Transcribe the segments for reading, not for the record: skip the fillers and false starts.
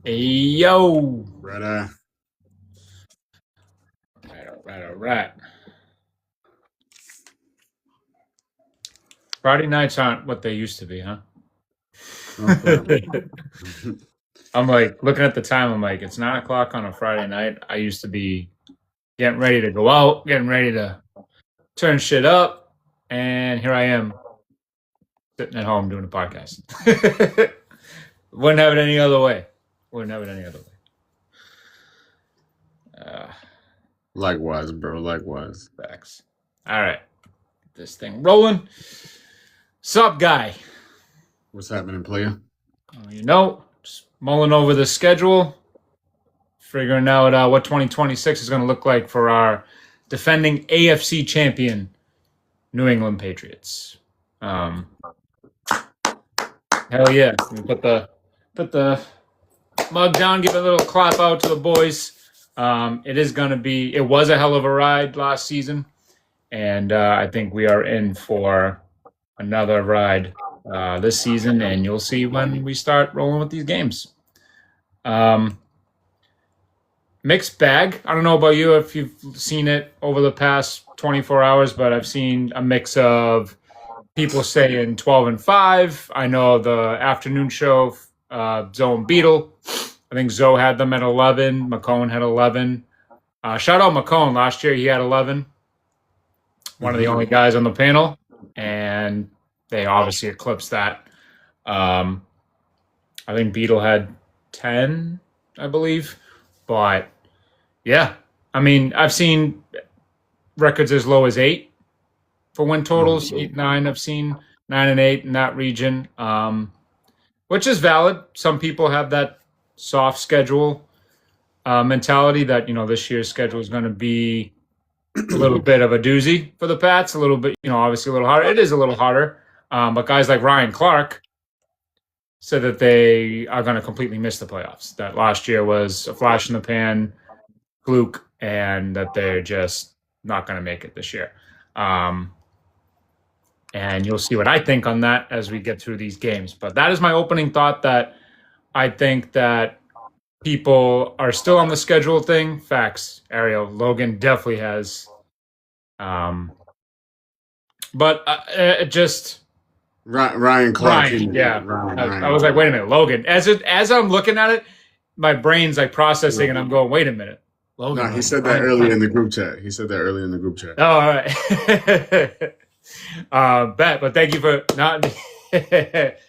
Hey, yo. Right. All right. Friday nights aren't what they used to be, huh? Okay. I'm like looking at the time. I'm like, it's 9 o'clock on a Friday night. I used to be getting ready to go out, getting ready to turn shit up, and here I am sitting at home doing a podcast. Wouldn't have it any other way. Wouldn't have it any other way. Likewise, bro. Likewise. Facts. All right, get this thing rolling. Sup, guy? What's happening, player? Just mulling over the schedule, figuring out what 2026 is going to look like for our defending AFC champion, New England Patriots. Hell yeah! Put the mug down, give a little clap out to the boys. It was a hell of a ride last season, and I think we are in for another ride this season, and you'll see when we start rolling with these games. Mixed bag. I don't know about you if you've seen it over the past 24 hours, but I've seen a mix of people saying 12-5. I know the afternoon show, Zoe and Beetle. I think Zoe had them at 11. McCone had 11. Shout out McCone. Last year he had 11. One of the only guys on the panel, and they obviously eclipsed that. I think Beetle had 10, I believe. But yeah, I mean, I've seen records as low as 8 for win totals, 8, 9. I've seen 9 and 8 in that region, which is valid. Some people have that soft schedule mentality that, this year's schedule is going to be a little bit of a doozy for the Pats, a little bit, obviously a little harder. It is a little harder. But guys like Ryan Clark said that they are going to completely miss the playoffs. That last year was a flash in the pan fluke, and that they're just not going to make it this year. And you'll see what I think on that as we get through these games. But that is my opening thought, that I think that people are still on the schedule thing. Facts, Ariel. Logan definitely has. But it just... Ryan Clark. Ryan, yeah. Ryan. I was like, wait a minute, Logan. As I'm looking at it, my brain's like processing, and I'm going, wait a minute, Logan. No, he said that earlier in the group chat. Oh, all right. Bet, but thank you for not.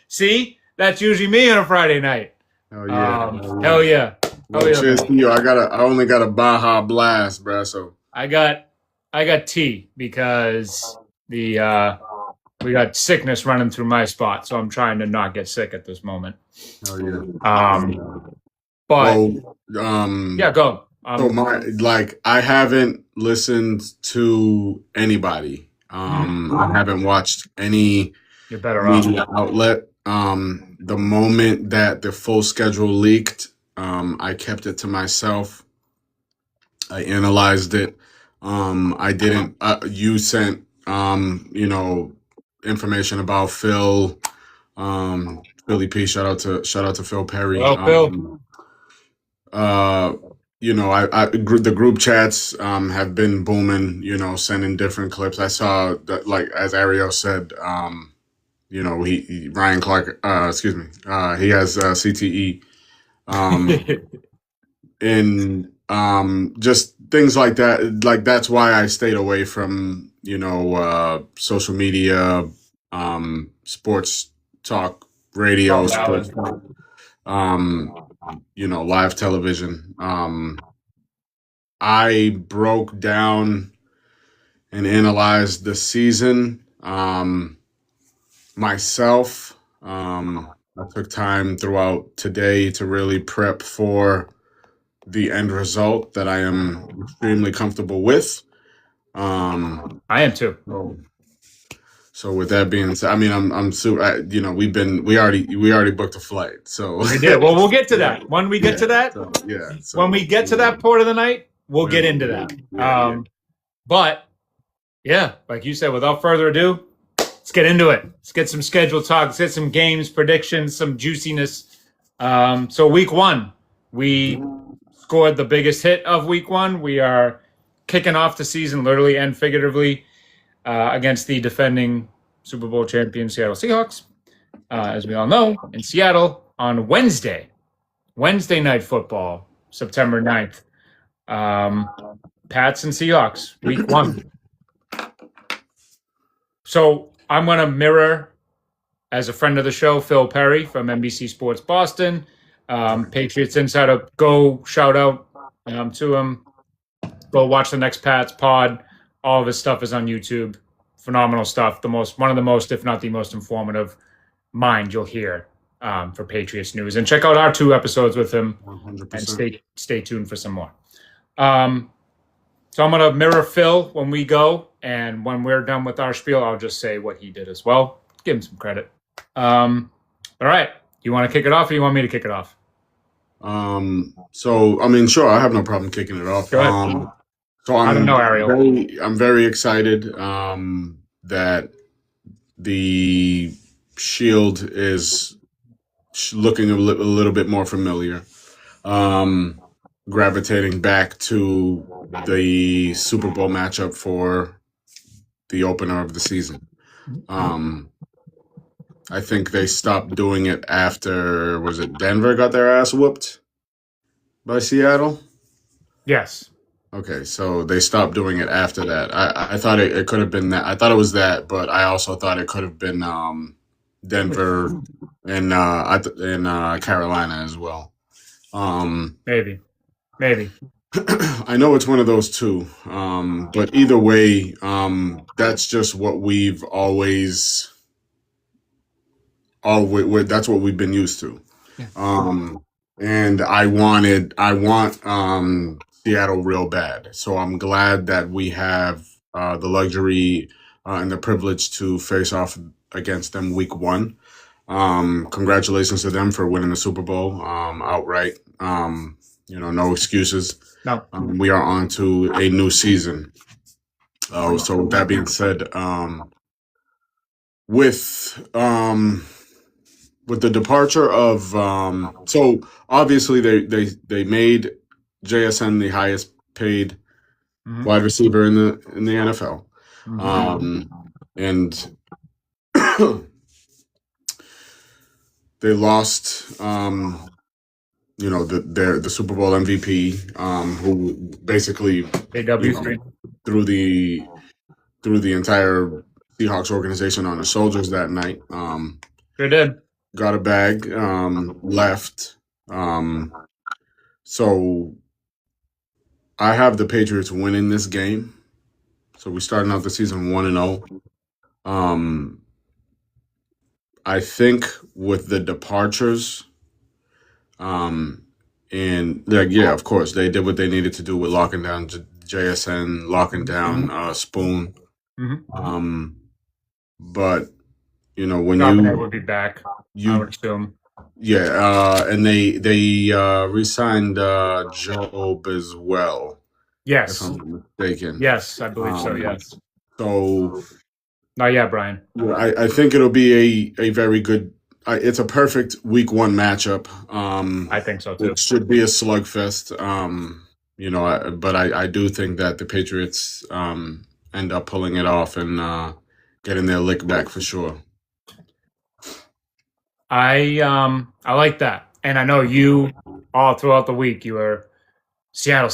See, that's usually me on a Friday night. Oh yeah. Hell yeah. Well, cheers to you. I only got a Baja Blast, bro. So I got tea because we got sickness running through my spot, so I'm trying to not get sick at this moment. oh yeah. But yeah, go. So I haven't listened to anybody. I haven't watched any media outlet. The moment that the full schedule leaked, I kept it to myself. I analyzed it. I didn't. You sent, information about Phil. Philly P. Shout out to Phil Perry. Phil. The group chats have been booming. Sending different clips. I saw that, like as Ariel said. Ryan Clark. Excuse me. He has CTE. And just things like that. Like that's why I stayed away from social media, sports talk, radio, sports talk, live television. I broke down and analyzed the season myself. I took time throughout today to really prep for the end result that I am extremely comfortable with. I am too. So with that being said, I mean, I'm super. We already booked a flight, so we did. Well, we'll get to that when we get to that. So, when we get to that part of the night, we'll get into that. But yeah, like you said, without further ado, let's get into it. Let's get some schedule talk. Let's get some games predictions, some juiciness. So week 1, We scored the biggest hit of week 1. We are kicking off the season literally and figuratively against the defending Super Bowl champion Seattle Seahawks, as we all know, in Seattle on Wednesday Night Football, September 9th. Pats and Seahawks, week 1. So I'm going to mirror, as a friend of the show, Phil Perry from NBC Sports Boston, Patriots Insider. Go shout out to him. Go watch the next Pats pod. All of his stuff is on YouTube. Phenomenal stuff. One of the most, if not the most informative mind you'll hear for Patriots news. And check out our 2 episodes with him. 100%. And stay tuned for some more. So I'm going to mirror Phil when we go. And when we're done with our spiel, I'll just say what he did as well. Give him some credit. All right. You want to kick it off or you want me to kick it off? So, I mean, sure, I have no problem kicking it off. Go ahead. So I don't know, Ariel. I'm very excited that the Shield is looking a little bit more familiar, gravitating back to the Super Bowl matchup for the opener of the season. I think they stopped doing it after, was it Denver got their ass whooped by Seattle? Yes. Okay, so they stopped doing it after that. I thought it could have been that. I thought it was that, but I also thought it could have been Denver and Carolina as well. Maybe. I know it's one of those two, but either way, that's just what we've always. That's what we've been used to. Yeah. And I want Seattle real bad. So I'm glad that we have the luxury and the privilege to face off against them week 1. Congratulations to them for winning the Super Bowl outright. No excuses. No. We are on to a new season. So with that being said, with the departure of so obviously they made JSN the highest paid wide receiver in the NFL. And they lost the Super Bowl MVP who basically threw the entire Seahawks organization on the shoulders that night. Sure did. Got a bag, left. So I have the Patriots winning this game. So we're starting out the season 1-0. I think with the departures, and of course, they did what they needed to do with locking down JSN, locking down Spoon. But when Robinette would be back, I would assume. Yeah, and they re-signed Job as well. Yes, if I'm not mistaken. Yes, I believe so. Yes. So, not yet, Brian. I think it'll be a very good. It's a perfect week 1 matchup. I think so too. It should be a slugfest. But I do think that the Patriots end up pulling it off and getting their lick back for sure. I like that, and I know you all throughout the week you were Seattle.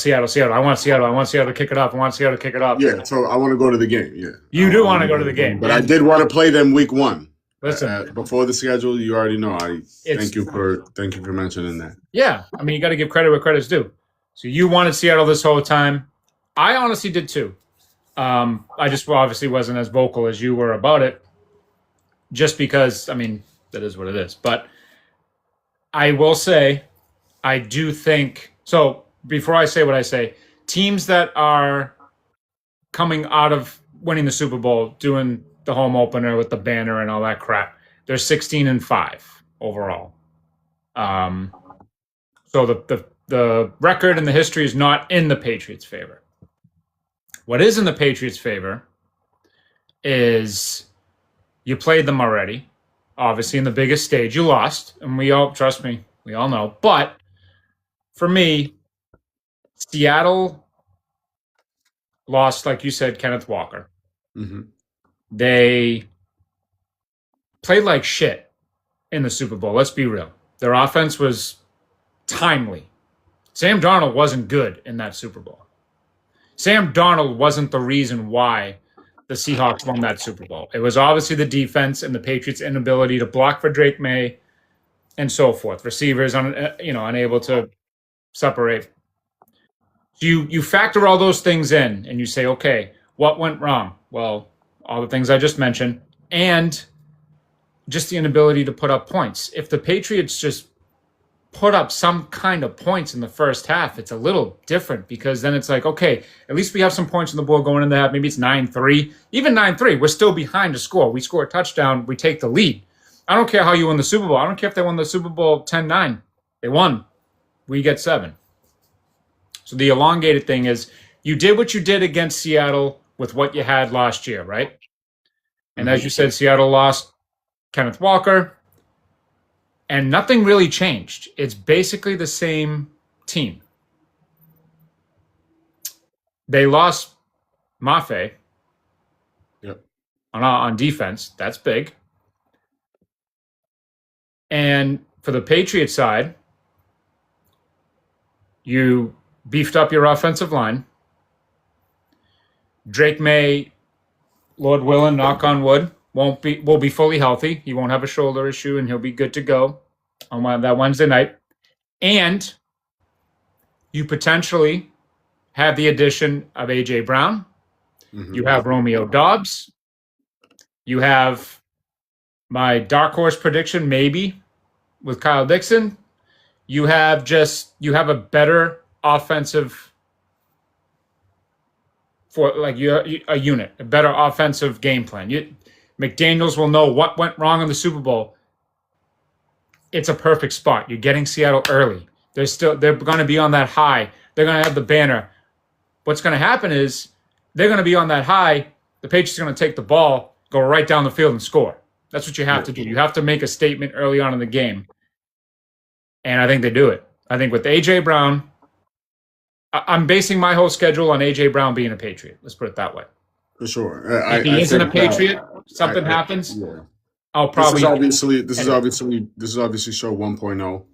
I want Seattle to kick it up. Yeah, so I want to go to the game. Yeah, you do want to go to the game, but I did want to play them week 1. Listen, before the schedule, you already know. Thank you for mentioning that. Yeah, I mean you got to give credit where credit's due. So you wanted Seattle this whole time. I honestly did too. I just obviously wasn't as vocal as you were about it, just because that is what it is. But I will say, I do think so. Before I say what I say, teams that are coming out of winning the Super Bowl, doing the home opener with the banner and all that crap, they're 16-5 overall. So the record and the history is not in the Patriots' favor. What is in the Patriots' favor is you played them already. Obviously, in the biggest stage, you lost, and trust me, we all know. But for me, Seattle lost, like you said, Kenneth Walker. Mm-hmm. They played like shit in the Super Bowl. Let's be real. Their offense was timely. Sam Darnold wasn't good in that Super Bowl. Sam Darnold wasn't the reason why the Seahawks won that Super Bowl. It was obviously the defense and the Patriots' inability to block for Drake May and so forth. Receivers, unable to separate. You factor all those things in and you say, okay, what went wrong? Well, all the things I just mentioned, and just the inability to put up points. If the Patriots just put up some kind of points in the first half, it's a little different because then it's like, okay, at least we have some points on the board going in the half. Maybe it's 9-3. Even 9-3, we're still behind to score. We score a touchdown, we take the lead. I don't care how you win the Super Bowl. I don't care if they won the Super Bowl 10-9. They won. We get 7. So the elongated thing is you did what you did against Seattle with what you had last year, right? And as you said, Seattle lost Kenneth Walker, and nothing really changed. It's basically the same team. They lost Mafe on defense. That's big. And for the Patriots side, you beefed up your offensive line. Drake May, Lord willing, knock on wood, will be fully healthy. He won't have a shoulder issue, and he'll be good to go on that Wednesday night. And you potentially have the addition of A.J. Brown. Mm-hmm. You have Romeo Doubs. You have my dark horse prediction, maybe, with Kyle Dixon. You have a better offensive a unit, a better offensive game plan. McDaniels will know what went wrong in the Super Bowl. It's a perfect spot. You're getting Seattle early. They're going to be on that high. They're going to have the banner. What's going to happen is they're going to be on that high. The Patriots are going to take the ball, go right down the field and score. That's what you have to do. You have to make a statement early on in the game. And I think they do it. I think with A.J. Brown, I'm basing my whole schedule on A.J. Brown being a Patriot. Let's put it that way. For sure. If he isn't a Patriot, something happens. Yeah. I'll probably. This is obviously show 1.0.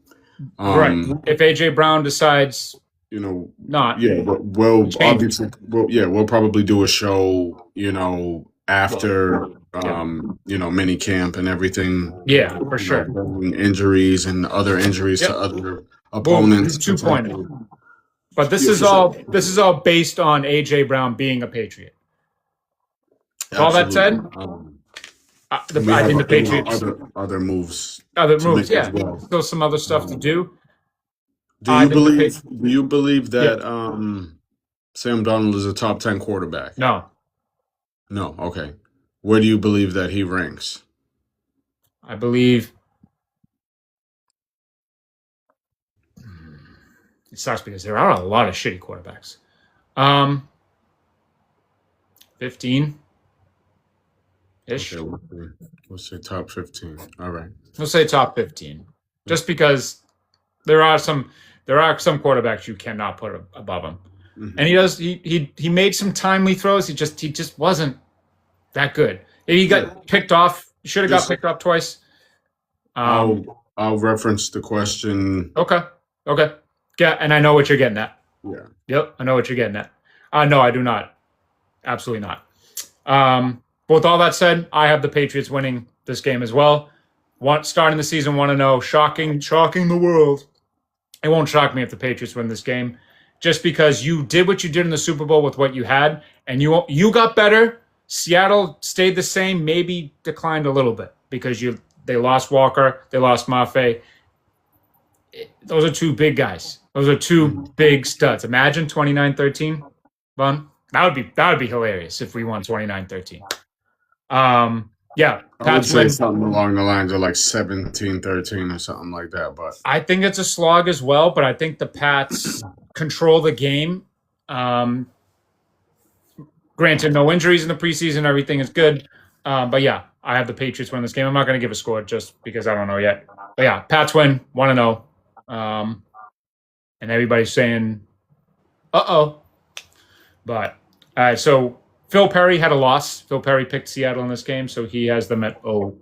Right. If A.J. Brown decides, not. Yeah. We'll probably do a show, after, mini camp and everything. Yeah, for sure. Injuries and other injuries to other opponents. 2.0. But this is all based on A.J. Brown being a Patriot. All that said, I think the Patriots other moves. Yeah. Well. Still some other stuff to do. Do you believe that Sam Darnold is a top 10 quarterback? No. No. Okay. Where do you believe that he ranks? I believe it sucks because there are a lot of shitty quarterbacks. 15. Ish. Okay, we'll say top 15. All right. We'll say top 15. Just because there are some quarterbacks you cannot put above him. Mm-hmm. And he made some timely throws. He just wasn't that good. He got picked off. He should have got picked off twice. I'll reference the question. Okay. Yeah, and I know what you're getting at. Yeah. Yep, I know what you're getting at. No, I do not. Absolutely not. But with all that said, I have the Patriots winning this game as well. Starting the season 1-0, shocking the world. It won't shock me if the Patriots win this game, just because you did what you did in the Super Bowl with what you had, and you got better. Seattle stayed the same, maybe declined a little bit because they lost Walker, they lost Mafe. Those are two big guys. Those are two big studs. Imagine 29-13, Bun. That would be hilarious if we won 29-13. Yeah, I would say something along the lines of like 17-13 or something like that. But I think it's a slog as well. But I think the Pats control the game. Granted, no injuries in the preseason, everything is good. But yeah, I have the Patriots win this game. I'm not going to give a score just because I don't know yet. But yeah, Pats win 1-0. And and everybody's saying, "Uh-oh." But all right, so Phil Perry had a loss. Phil Perry picked Seattle in this game, so he has them at 0-1.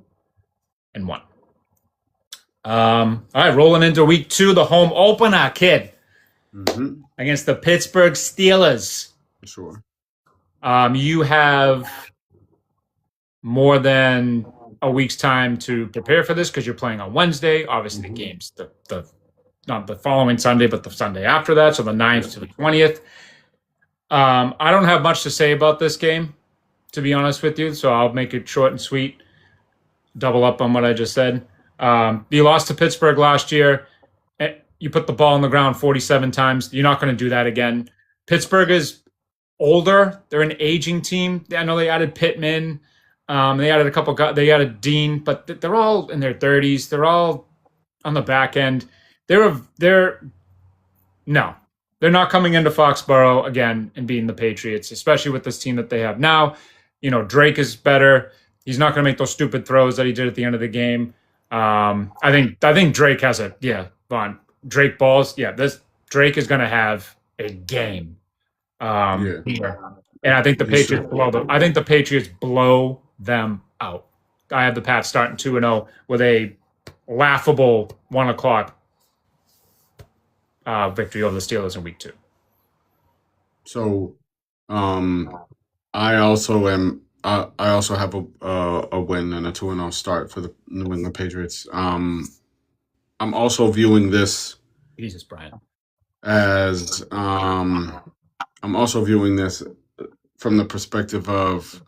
All right, rolling into week 2, the home opener, kid, against the Pittsburgh Steelers. Sure. You have more than a week's time to prepare for this because you're playing on Wednesday. Obviously, the game's the not the following Sunday, but the Sunday after that, so the 9th to the 20th. I don't have much to say about this game, to be honest with you, so I'll make it short and sweet. Double up on what I just said. You lost to Pittsburgh last year. You put the ball on the ground 47 times. You're not going to do that again. Pittsburgh is older. They're an aging team. I know they added Pittman. They added a couple guys. They added Dean, but they're all in their 30s. They're all on the back end. They're not coming into Foxborough again and beating the Patriots, especially with this team that they have now. You know, Drake is better. He's not going to make those stupid throws that he did at the end of the game. I think Drake has Vaughn. Drake balls. Yeah, Drake is going to have a game. And I think the Patriots blow them out. I have the Pats starting 2-0 with a laughable 1:00 victory over the Steelers in week 2. So, I also have a win and a 2-0 start for the New England Patriots. I'm also viewing this Jesus, Brian. as I'm also viewing this from the perspective of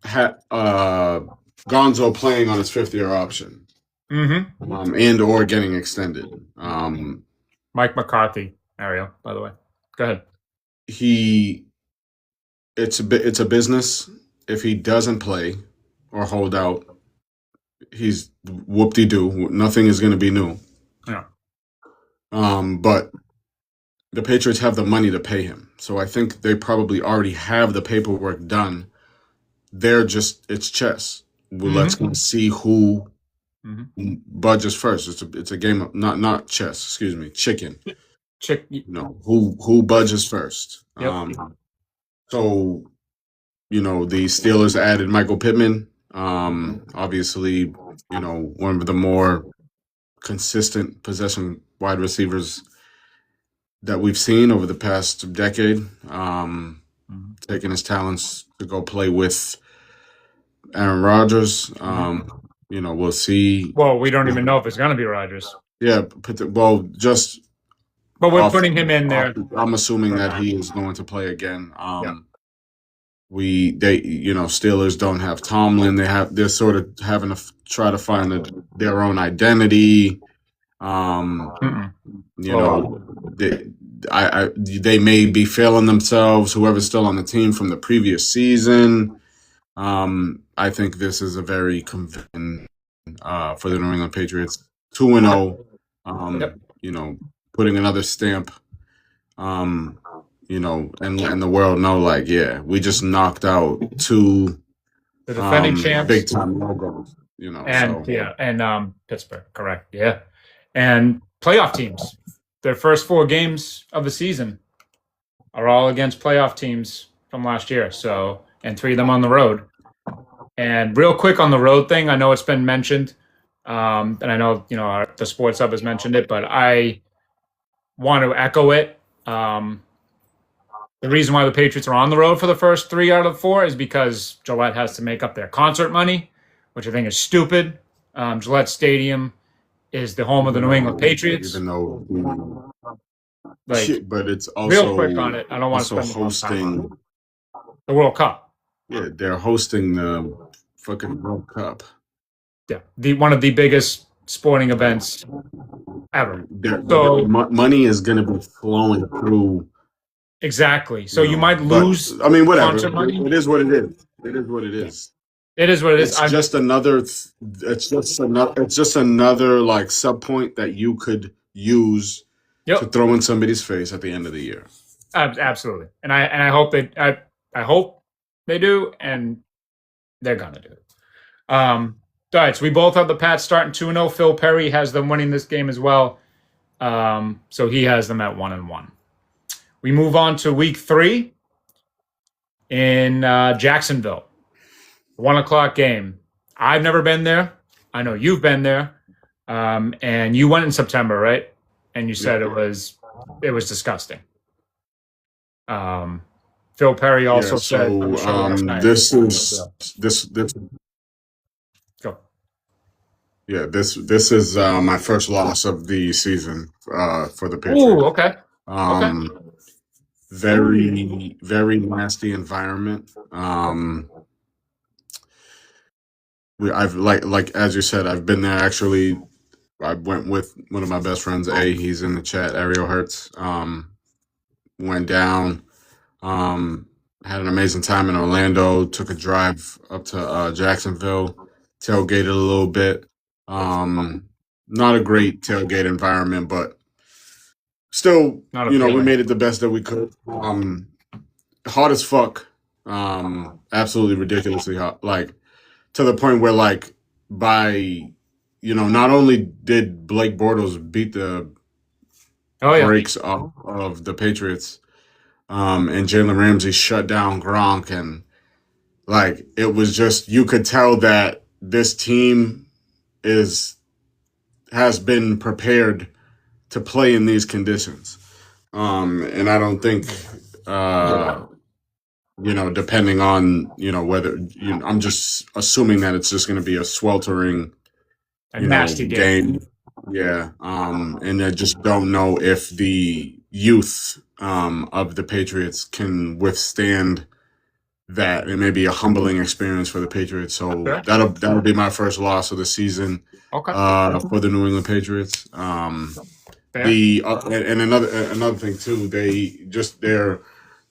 Gonzo playing on his 5th-year option, and or getting extended. Mike McCarthy, Ariel, by the way. Go ahead. It's a business. If he doesn't play or hold out, he's whoop-de-doo. Nothing is going to be new. Yeah. But the Patriots have the money to pay him, so I think they probably already have the paperwork done. It's chess. Well, let's see who budges first. It's a game of not chess. Excuse me, chicken. Who budges first? Yep. So, the Steelers added Michael Pittman. Obviously, one of the more consistent possession wide receivers that we've seen over the past decade. Taking his talents to go play with Aaron Rodgers. We'll see. Well, we don't even know if it's going to be Rodgers. Yeah, but we're putting him in there. I'm assuming that he is going to play again. Steelers don't have Tomlin. They're sort of having to try to find their own identity. They may be failing themselves. Whoever's still on the team from the previous season. I think this is a very convincing for the New England Patriots. 2-0. Putting another stamp. And the world know, we just knocked out 2 the defending champs, big time logos. And Pittsburgh, correct, yeah, and playoff teams. Their first 4 games of the season are all against playoff teams from last year. So, and 3 of them on the road. And real quick on the road thing, I know it's been mentioned, and I know the Sports Hub has mentioned it, but I want to echo it. The reason why the Patriots are on the road for the first 3 out of 4 is because Gillette has to make up their concert money, which I think is stupid. Gillette Stadium is the home of the New England Patriots. Even though, but it's also real quick on it. I don't want to spend hosting the World Cup. Yeah, they're hosting the fucking World Cup. Yeah, one of the biggest sporting events ever. Money is going to be flowing through. Exactly. So you might lose. But, I mean, whatever. It is what it is. It is what it is. It is what it is. It's just another. It's just another like sub point that you could use to throw in somebody's face at the end of the year. Absolutely, and I hope I hope they do, and they're gonna do it. All right, so we both have the Pats starting 2-0. Phil Perry has them winning this game as well. So he has them at 1-1. We move on to week 3 in Jacksonville. 1:00 game. I've never been there. I know you've been there. And you went in September, right? And you said it was disgusting. Phil Perry also said on the show last night. This Go. Yeah, this is my first loss of the season for the Patriots. Ooh, okay. Okay. Very, very nasty environment. I've like as you said, I've been there actually. I went with one of my best friends, he's in the chat, Ariel Hertz. Went down, had an amazing time in Orlando, took a drive up to Jacksonville, tailgated a little bit. Not a great tailgate environment, but still, we made it the best that we could. Hot as fuck. Absolutely ridiculously hot. Like, to the point where, like, by, not only did Blake Bortles beat the brakes off of the Patriots, and Jalen Ramsey shut down Gronk, and, like, it was just, you could tell that this team has been prepared to play in these conditions. And I don't think, depending on, whether, I'm just assuming that it's just going to be a sweltering, nasty game. Yeah. And I just don't know if the youth of the Patriots can withstand that. It may be a humbling experience for the Patriots. So that'll be my first loss of the season for the New England Patriots. And another thing too,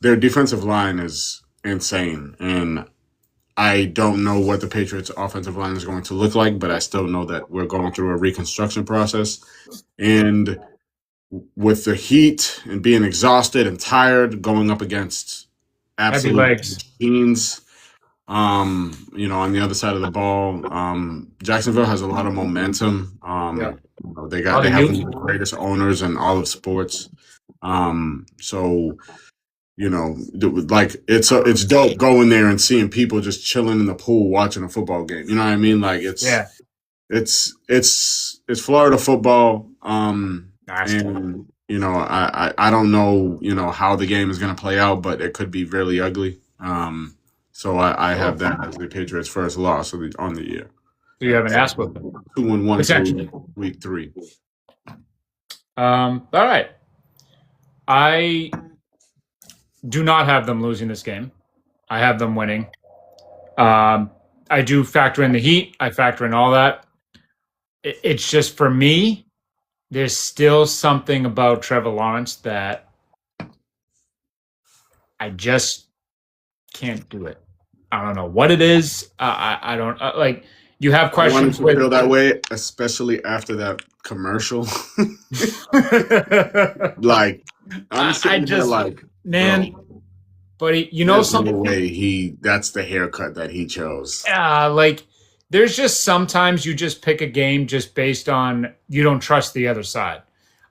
their defensive line is insane, and I don't know what the Patriots' offensive line is going to look like, but I still know that we're going through a reconstruction process, and with the heat and being exhausted and tired, going up against absolute machines, on the other side of the ball, Jacksonville has a lot of momentum. They have one of the greatest owners in all of sports. So, like it's dope going there and seeing people just chilling in the pool watching a football game. You know what I mean? Like it's Florida football. And I don't know how the game is going to play out, but it could be really ugly. So I have that as the Patriots' first loss on the year. So you have an ass whooping. 2-1 week 3. All right. I do not have them losing this game. I have them winning. I do factor in the heat. I factor in all that. It's just, for me, there's still something about Trevor Lawrence that I just can't do it. I don't know what it is. I don't like. You have questions. I feel that way, especially after that commercial. Like, I'm sitting there like, man. Bro, but something. No way that's the haircut that he chose. Like, there's just sometimes you just pick a game just based on you don't trust the other side.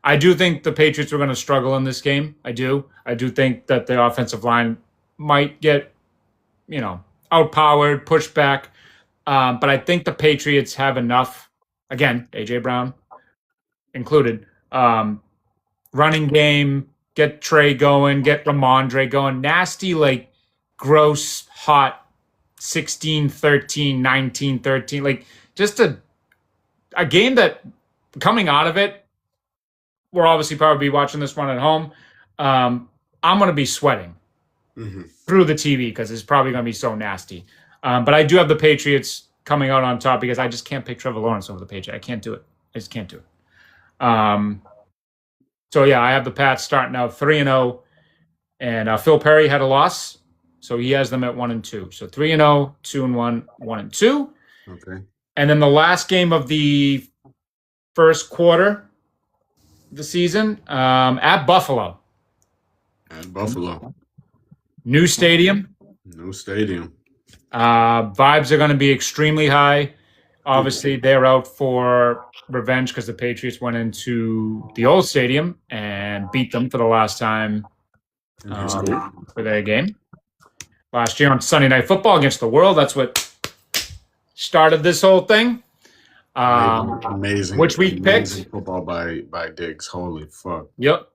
I do think the Patriots are going to struggle in this game. I do think that the offensive line might get, outpowered, pushed back. But I think the Patriots have enough, again, A.J. Brown included, running game, get Trey going, get Ramondre going. Nasty, like, gross, hot, 16-13, 19-13. Like, just a game that, coming out of it, we'll obviously probably be watching this one at home. I'm going to be sweating through the TV because it's probably going to be so nasty. But I do have the Patriots coming out on top because I just can't pick Trevor Lawrence over the Patriots. I can't do it. I just can't do it. So, yeah, I have the Pats starting out 3-0. And Phil Perry had a loss, so he has them at 1-2. So 3-0, 2-1, 1-2. Okay. And then the last game of the first quarter of the season, at Buffalo. New stadium. Vibes are going to be extremely high. Obviously, they're out for revenge because the Patriots went into the old stadium and beat them for the last time for their game last year on Sunday Night Football against the world. That's what started this whole thing. Amazing. Which we picked football by Diggs. Holy fuck. Yep,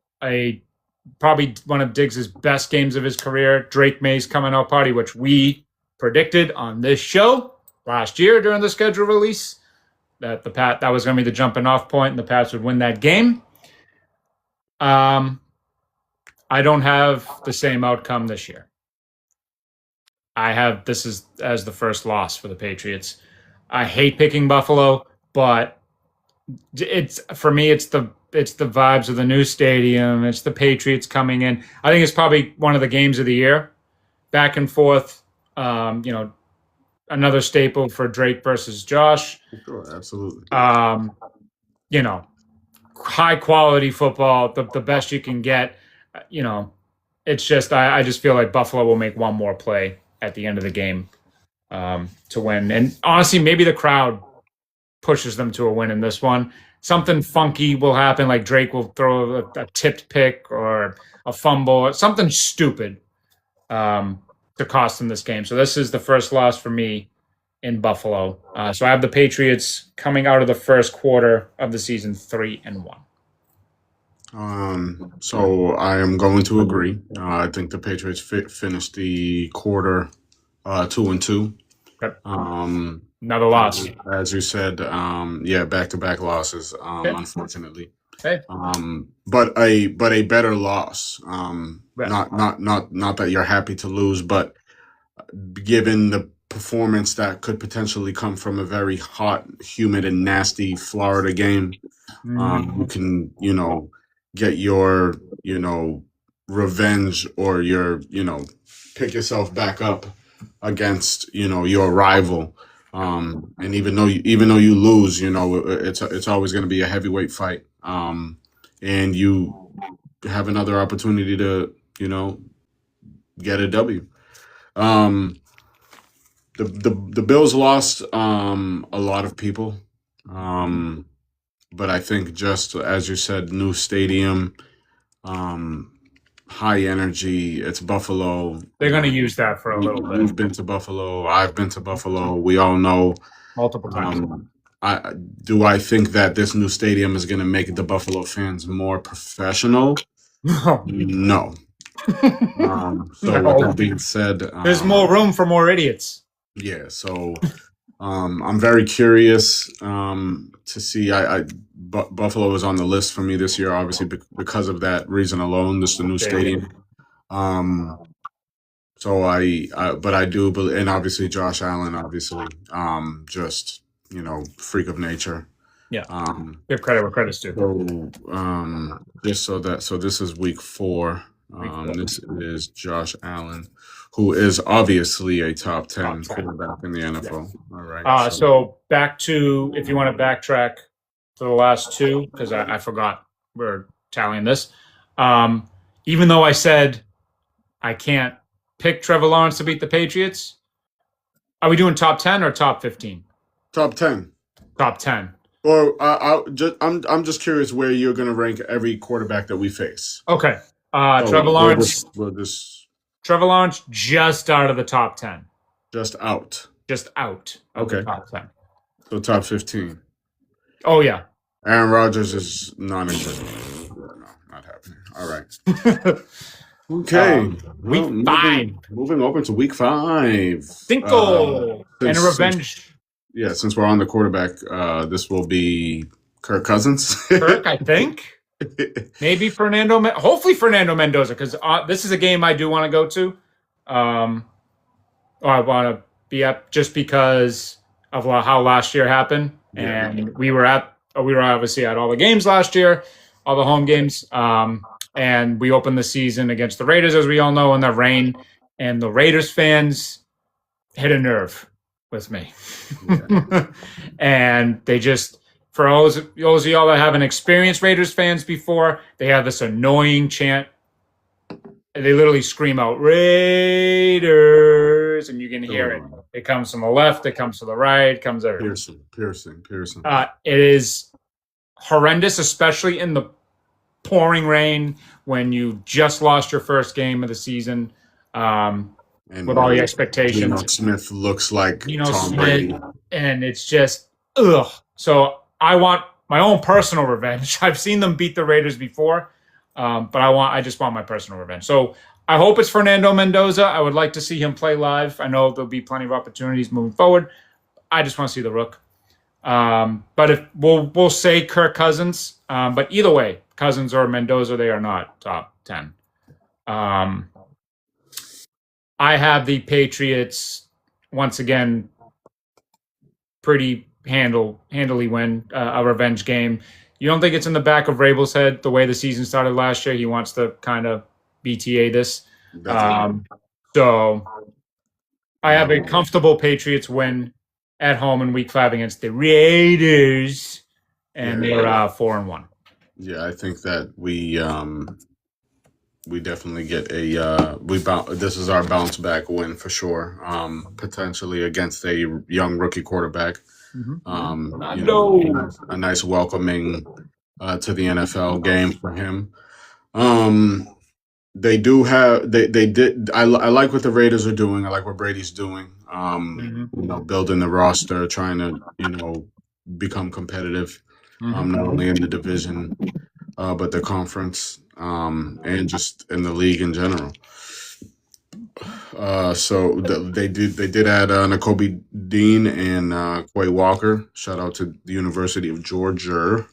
probably one of Diggs' best games of his career. Drake May's coming out party, which we predicted on this show last year during the schedule release that that was going to be the jumping off point and the Pats would win that game. I don't have the same outcome this year. I have this as the first loss for the Patriots. I hate picking Buffalo, but it's for me it's the vibes of the new stadium. It's the Patriots coming in. I think it's probably one of the games of the year. Back and forth, another staple for Drake versus Josh. Sure, absolutely. High quality football, the best you can get. It's just I just feel like Buffalo will make one more play at the end of the game to win. And honestly, maybe the crowd pushes them to a win in this one. Something funky will happen, like Drake will throw a tipped pick or a fumble or something stupid to cost them this game. So this is the first loss for me in Buffalo. So I have the Patriots coming out of the first quarter of the season 3-1. So I am going to agree. I think the Patriots finished the quarter 2-2. Yep. Another loss, as you said. Back-to-back losses. Unfortunately. Hey. But a better loss. Not that you're happy to lose, but given the performance that could potentially come from a very hot, humid, and nasty Florida game, you can get your revenge or your pick yourself back up against your rival. And even though you lose, it's always going to be a heavyweight fight. And you have another opportunity to get a W. The Bills lost a lot of people, but I think just as you said, new stadium, high energy. It's Buffalo. They're going to use that for a little bit. We've been to Buffalo. I've been to Buffalo. We all know multiple times. I think that this new stadium is going to make the Buffalo fans more professional? No. So with that being said, there's more room for more idiots. Yeah. So I'm very curious to see. Buffalo is on the list for me this year, obviously because of that reason alone. This is the new stadium. So but I do believe, and obviously Josh Allen, obviously, just freak of nature. Yeah. Give credit where credit's due. So this is week 4. This is Josh Allen, who is obviously a top 10 quarterback in the NFL. Yes. All right. So back to, if you want to backtrack to the last two, because I forgot we're tallying this. Even though I said I can't pick Trevor Lawrence to beat the Patriots, are we doing top 10 or top 15? Top 10. Top 10. Or I'm just curious where you're going to rank every quarterback that we face. Okay. Trevor Lawrence. Trevor Lawrence just out of the top 10. Just out. Of the top 10. So top 15. Oh yeah. Aaron Rodgers is non-existent. No, not happening. All right. Okay. Week 5. Moving over to week 5. Cinco. And a revenge. Since we're on the quarterback, this will be Kirk Cousins. Kirk, I think. Maybe hopefully Fernando Mendoza, because this is a game I do want to go to. Or I want to be up just because of how last year happened. Yeah. And we were obviously at all the games last year, all the home games. And we opened the season against the Raiders, as we all know, in the rain. And the Raiders fans hit a nerve with me. Yeah. And they just, for those of y'all that haven't experienced Raiders fans before, they have this annoying chant. They literally scream out, Raiders, and you can hear it It comes from the left. It comes to the right. It comes everywhere. Piercing. It is horrendous, especially in the pouring rain when you just lost your first game of the season. With all the expectations. Geno Smith looks like Tom Brady. And it's just, ugh. So I want my own personal revenge. I've seen them beat the Raiders before, but I just want my personal revenge. So I hope it's Fernando Mendoza. I would like to see him play live. I know there'll be plenty of opportunities moving forward. I just want to see the Rook. But if we'll say Kirk Cousins. But either way, Cousins or Mendoza, they are not top 10. I have the Patriots once again pretty handily win a revenge game. You don't think it's in the back of Vrabel's head the way the season started last year? He wants to kind of BTA this. So I have a comfortable Patriots win at home in Week 5 against the Raiders, and they're 4-1. Yeah, I think that we definitely get this is our bounce back win for sure. Potentially against a young rookie quarterback. A nice welcoming to the NFL game for him. They do have they did. I like what the Raiders are doing. I like what Brady's doing. Building the roster, trying to become competitive. Not only in the division, but the conference, and just in the league in general. So they did add Nakobe Dean and Quay Walker. Shout out to the University of Georgia.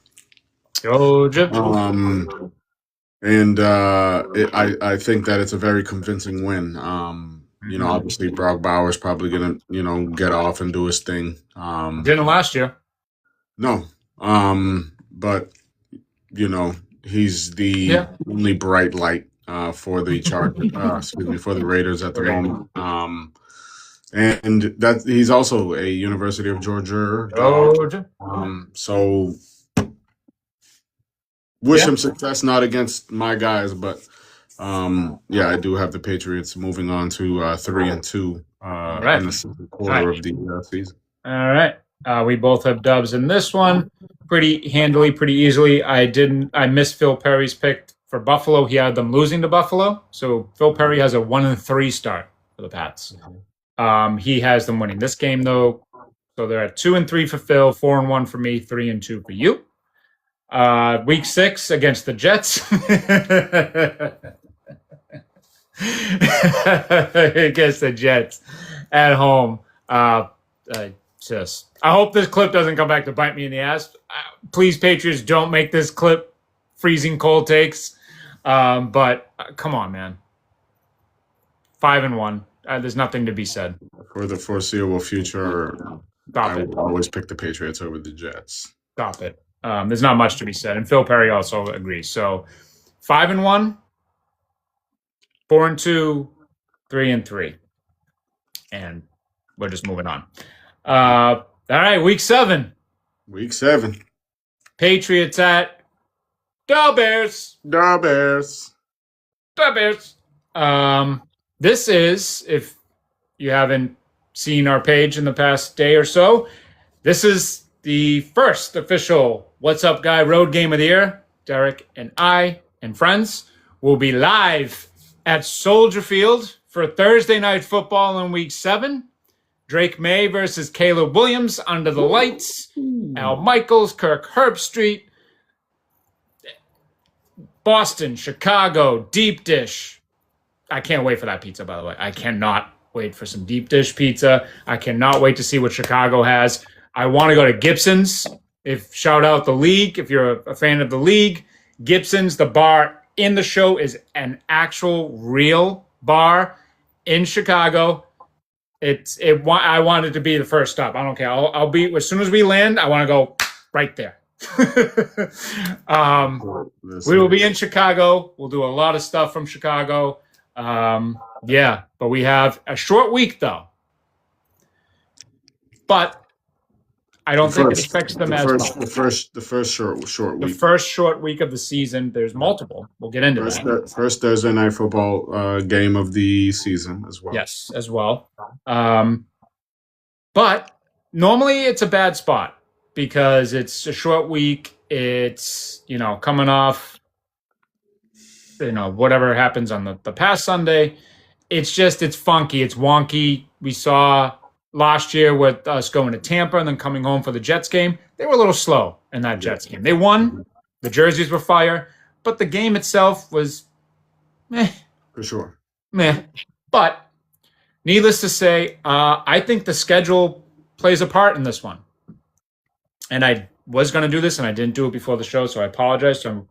And I think that it's a very convincing win. Obviously Brock Bowers probably gonna get off and do his thing. Didn't last year. No. But he's the only bright light for the for the Raiders at the moment. And that he's also a University of Georgia. So wish him success, not against my guys, but I do have the Patriots moving on to 3-2 in the second quarter of the season. All right. We both have dubs in this one pretty handily, pretty easily. I missed Phil Perry's pick for Buffalo. He had them losing to Buffalo. So Phil Perry has a 1-3 start for the Pats. He has them winning this game though. So they're at 2-3 for Phil, 4-1 for me, 3-2 for you. Week 6 against the Jets. Against the Jets at home. I hope this clip doesn't come back to bite me in the ass. Please, Patriots, don't make this clip freezing cold takes. But come on, man. 5-1. There's nothing to be said. For the foreseeable future, I will always pick the Patriots over the Jets. Stop it. There's not much to be said. And Phil Perry also agrees. So 5-1, 4-2, 3-3. And we're just moving on. All right, Week 7. Week 7. Patriots at Bears. Bears. This is, if you haven't seen our page in the past day or so, this is the first official What's Up Guy road game of the year. Derek and I and friends will be live at Soldier Field for Thursday Night Football in Week 7. Drake May versus Caleb Williams under the lights. Al Michaels, Kirk Herbstreit. Boston, Chicago, deep dish. I can't wait for that pizza, by the way. I cannot wait for some deep dish pizza. I cannot wait to see what Chicago has. I want to go to Gibson's. Shout out the league. If you're a fan of the league, Gibson's, the bar in the show, is an actual real bar in Chicago. I want it to be the first stop. I don't care. I'll be, as soon as we land, I want to go right there. We will be in Chicago. We'll do a lot of stuff from Chicago. But we have a short week though. But I don't think it affects them as much. The first short week. The first short week of the season. There's multiple. We'll get into that. First Thursday Night Football game of the season as well. Yes, as well. But normally it's a bad spot because it's a short week. It's, coming off, whatever happens on the past Sunday. It's funky. It's wonky. We saw last year with us going to Tampa and then coming home for the Jets game. They were a little slow in that Jets game. They won. The jerseys were fire, but the game itself was meh. For sure. Meh. But needless to say, I think the schedule plays a part in this one. And I was going to do this, and I didn't do it before the show, so I apologize. So,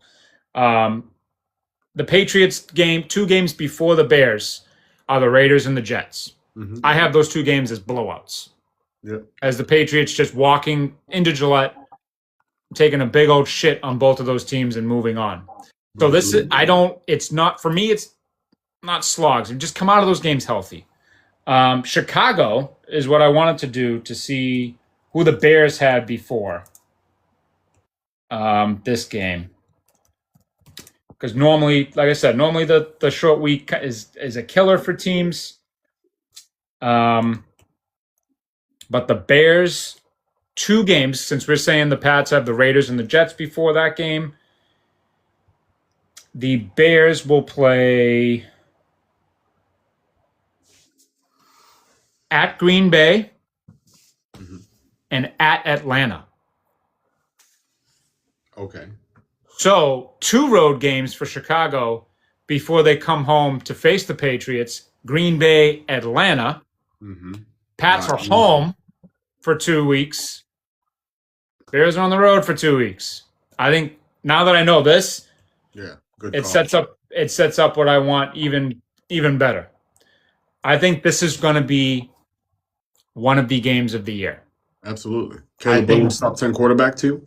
the Patriots game, 2 games before the Bears, are the Raiders and the Jets. Mm-hmm. I have those 2 games as blowouts. Yep. As the Patriots just walking into Gillette, taking a big old shit on both of those teams and moving on. So it's not, for me, it's not slogs. Just come out of those games healthy. Chicago is what I wanted to do to see who the Bears had before this game. Because normally, like I said, the short week is a killer for teams. But the Bears, 2 games, since we're saying the Pats have the Raiders and the Jets before that game, the Bears will play at Green Bay and at Atlanta. Okay. So 2 road games for Chicago before they come home to face the Patriots. Green Bay, Atlanta. Mm-hmm. Pats are home for 2 weeks. Bears are on the road for 2 weeks. I think now that I know this, good. It sets up what I want even better. I think this is going to be one of the games of the year. Absolutely. Caleb Williams, top 10 quarterback too?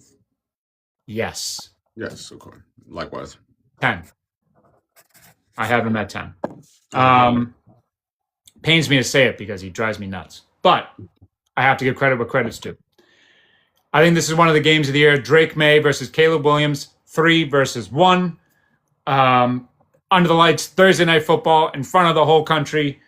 Yes. Yes, okay. Likewise. 10. I have him at 10. Pains me to say it because he drives me nuts. But I have to give credit where credit's due. I think this is one of the games of the year. Drake May versus Caleb Williams, 3 versus 1. Under the lights, Thursday Night Football, in front of the whole country.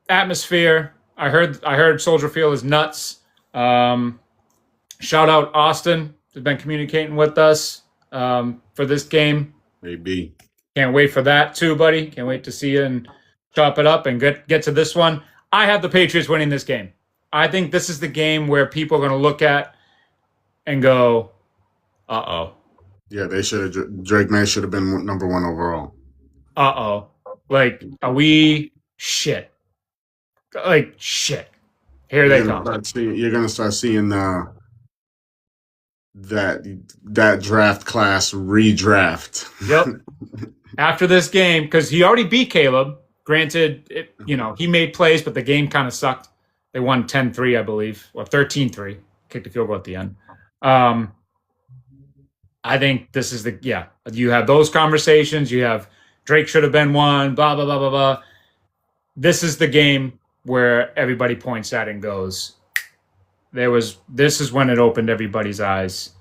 Atmosphere. I heard Soldier Field is nuts. Shout out Austin, who's been communicating with us for this game. Maybe. Can't wait for that too, buddy. Can't wait to see you and chop it up and get to this one. I have the Patriots winning this game. I think this is the game where people are going to look at and go, uh-oh. Yeah, they should have. Drake May should have been number 1 overall. Uh-oh. Like, are we shit? Like, shit. Here they come. You're going to start seeing that draft class redraft. Yep. After this game, because he already beat Caleb. Granted, he made plays, but the game kind of sucked. They won 10-3, I believe, or 13-3. Kicked a field goal at the end. I think this is you have those conversations. You have Drake should have been 1, blah, blah, blah, blah, blah. This is the game where everybody points at and goes, this is when it opened everybody's eyes.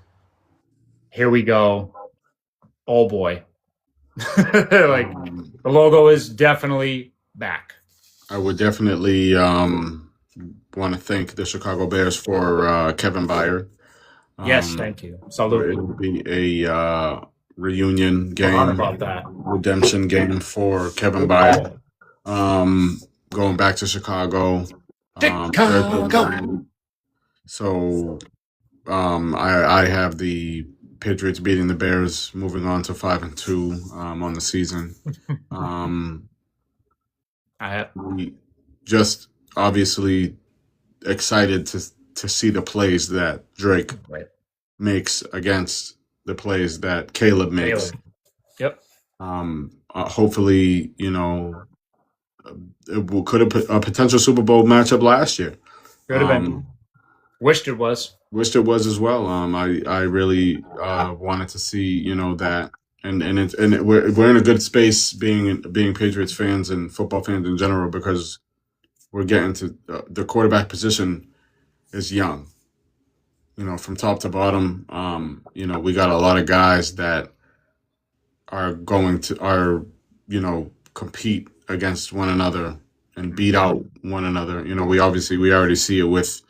Here we go. Oh boy. The logo is definitely back. I would definitely want to thank the Chicago Bears for Kevin Byard. Yes, thank you. Salute. It will be a reunion game, about that. Redemption game for Kevin Byard. Going back to Chicago. So I have the Patriots beating the Bears, moving on to 5-2 on the season. We just obviously excited to see the plays that Drake makes against the plays that Caleb makes. Yep. Hopefully, it could have a potential Super Bowl matchup last year. Could have been. Wished it was. Wished it was as well. I really wanted to see that, and we're in a good space being Patriots fans and football fans in general, because we're getting to the quarterback position is young. From top to bottom, we got a lot of guys that are going to compete against one another and beat out one another. You know, we already see it with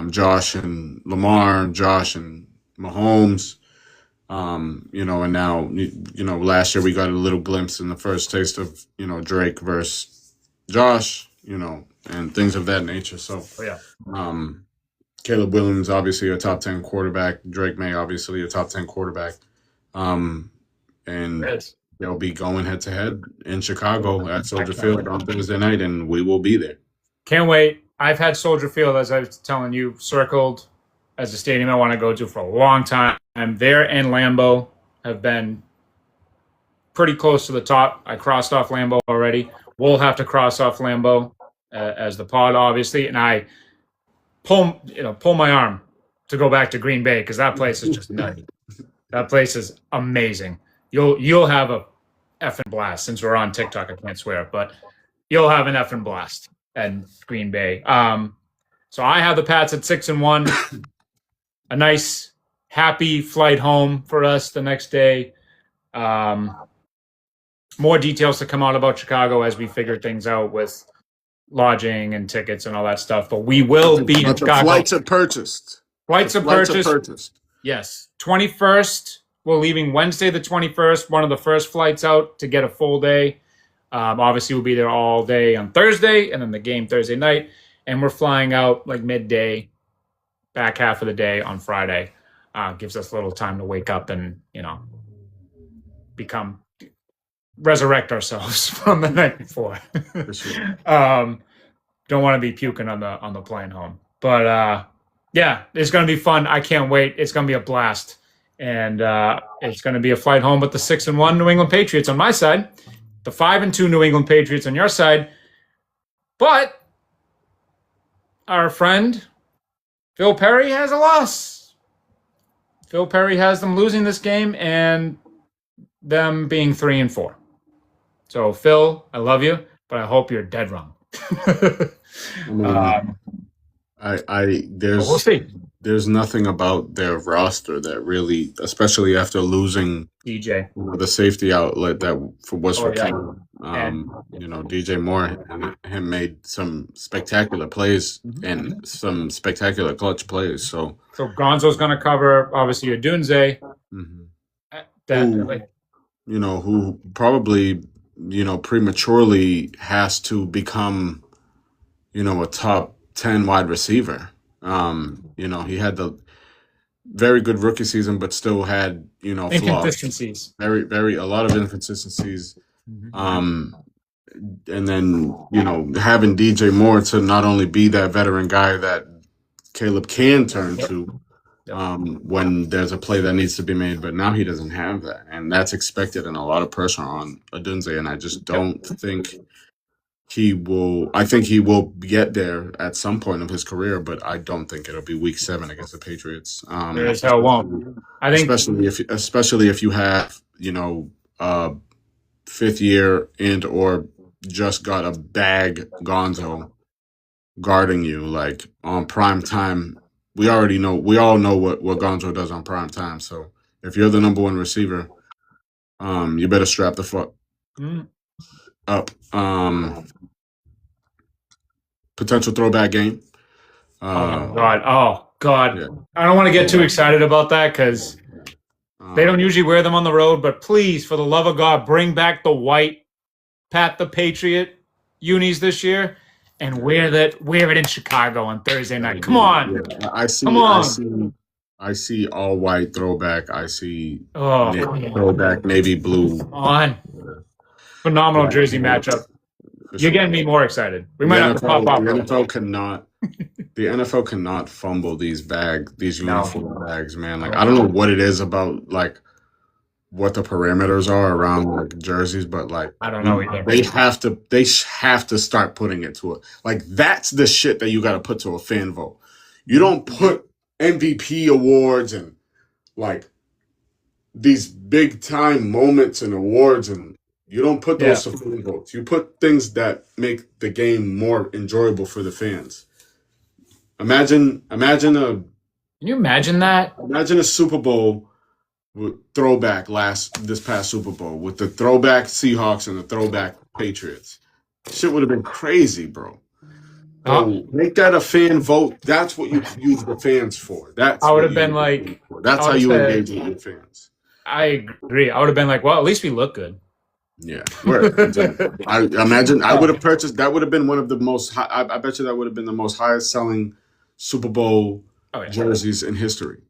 Josh and Lamar, Josh and Mahomes. You know, and now, you know, last year we got a little glimpse in the first taste of, you know, Drake versus Josh, you know, and things of that nature. So, Caleb Williams, obviously a top 10 quarterback. Drake May, obviously a top 10 quarterback. And they'll be going head to head in Chicago at Soldier Field on Thursday night, and we will be there. Can't wait. I've had Soldier Field, as I was telling you, circled as a stadium I want to go to for a long time. There and Lambeau have been pretty close to the top. I crossed off Lambeau already. We'll have to cross off Lambeau as the pod, obviously, and I pull my arm to go back to Green Bay because that place is just nutty. That place is amazing. You'll have a effing blast. Since we're on TikTok, I can't swear, but you'll have an effing blast at Green Bay. So I have the Pats at 6-1. A nice, happy flight home for us the next day. More details to come out about Chicago as we figure things out with lodging and tickets and all that stuff. But we will be in Chicago. Flights are purchased. Flights are purchased. Yes. 21st. We're leaving Wednesday the 21st, one of the first flights out to get a full day. Obviously, we'll be there all day on Thursday, and then the game Thursday night. And we're flying out like midday, back half of the day on Friday. Gives us a little time to wake up and, you know, resurrect ourselves from the night before. For sure. Don't want to be puking on the plane home. But yeah, it's going to be fun. I can't wait. It's going to be a blast. And it's going to be a flight home with the 6-1 New England Patriots on my side, the 5-2 New England Patriots on your side. But our friend Phil Perry has a loss. Phil Perry has them losing this game and them being 3-4. So Phil, I love you, but I hope you're dead wrong. We'll see. There's nothing about their roster that really, especially after losing DJ, the safety outlet that was for King. You know, DJ Moore and him made some spectacular plays and some spectacular clutch plays. So Gonzo's going to cover obviously Odunze. You know, who probably, you know, prematurely has to become, you know, a top 10 wide receiver. You know, he had the very good rookie season, but still had, you know, inconsistencies. A lot of inconsistencies. And then, you know, having DJ Moore to not only be that veteran guy that Caleb can turn to when there's a play that needs to be made, but now he doesn't have that. And that's expected and a lot of pressure on Odunze. And I just don't think he will. I think he will get there at some point of his career, but I don't think it'll be week 7 against the Patriots. There is hell won't. I think especially if you have, you know, 5th year and or just got a bag Gonzo guarding you like on prime time. We all know what Gonzo does on prime time. So if you're the number 1 receiver, you better strap the fuck up. Potential throwback game. Oh God. Yeah. I don't want to get too excited about that because they don't usually wear them on the road. But please, for the love of God, bring back the white Pat the Patriot unis this year and wear it in Chicago on Thursday night. Come on. Yeah. I see all white throwback. I see throwback navy blue. Come on. Phenomenal jersey matchup. You're getting me more excited. We might have to pop off. The NFL cannot fumble these uniform bags, man. Like I don't know what it is about like what the parameters are around like jerseys, but like I don't know either. They have to start putting it to it. Like that's the shit that you got to put to a fan vote. You don't put MVP awards and like these big time moments and awards and you don't put those to fan votes. You put things that make the game more enjoyable for the fans. Imagine a. Can you imagine that? Imagine a Super Bowl with throwback this past Super Bowl with the throwback Seahawks and the throwback Patriots. Shit would have been crazy, bro. Bro, make that a fan vote. That's what you use the fans for. That's I would what have you been use the like, fans for. That's I how would have you said, engage with your fans. I agree. I would have been like, well, at least we look good. Yeah, word. Exactly. I imagine I would have purchased. That would have been one of the most. I bet you that would have been the most highest selling Super Bowl jerseys in history.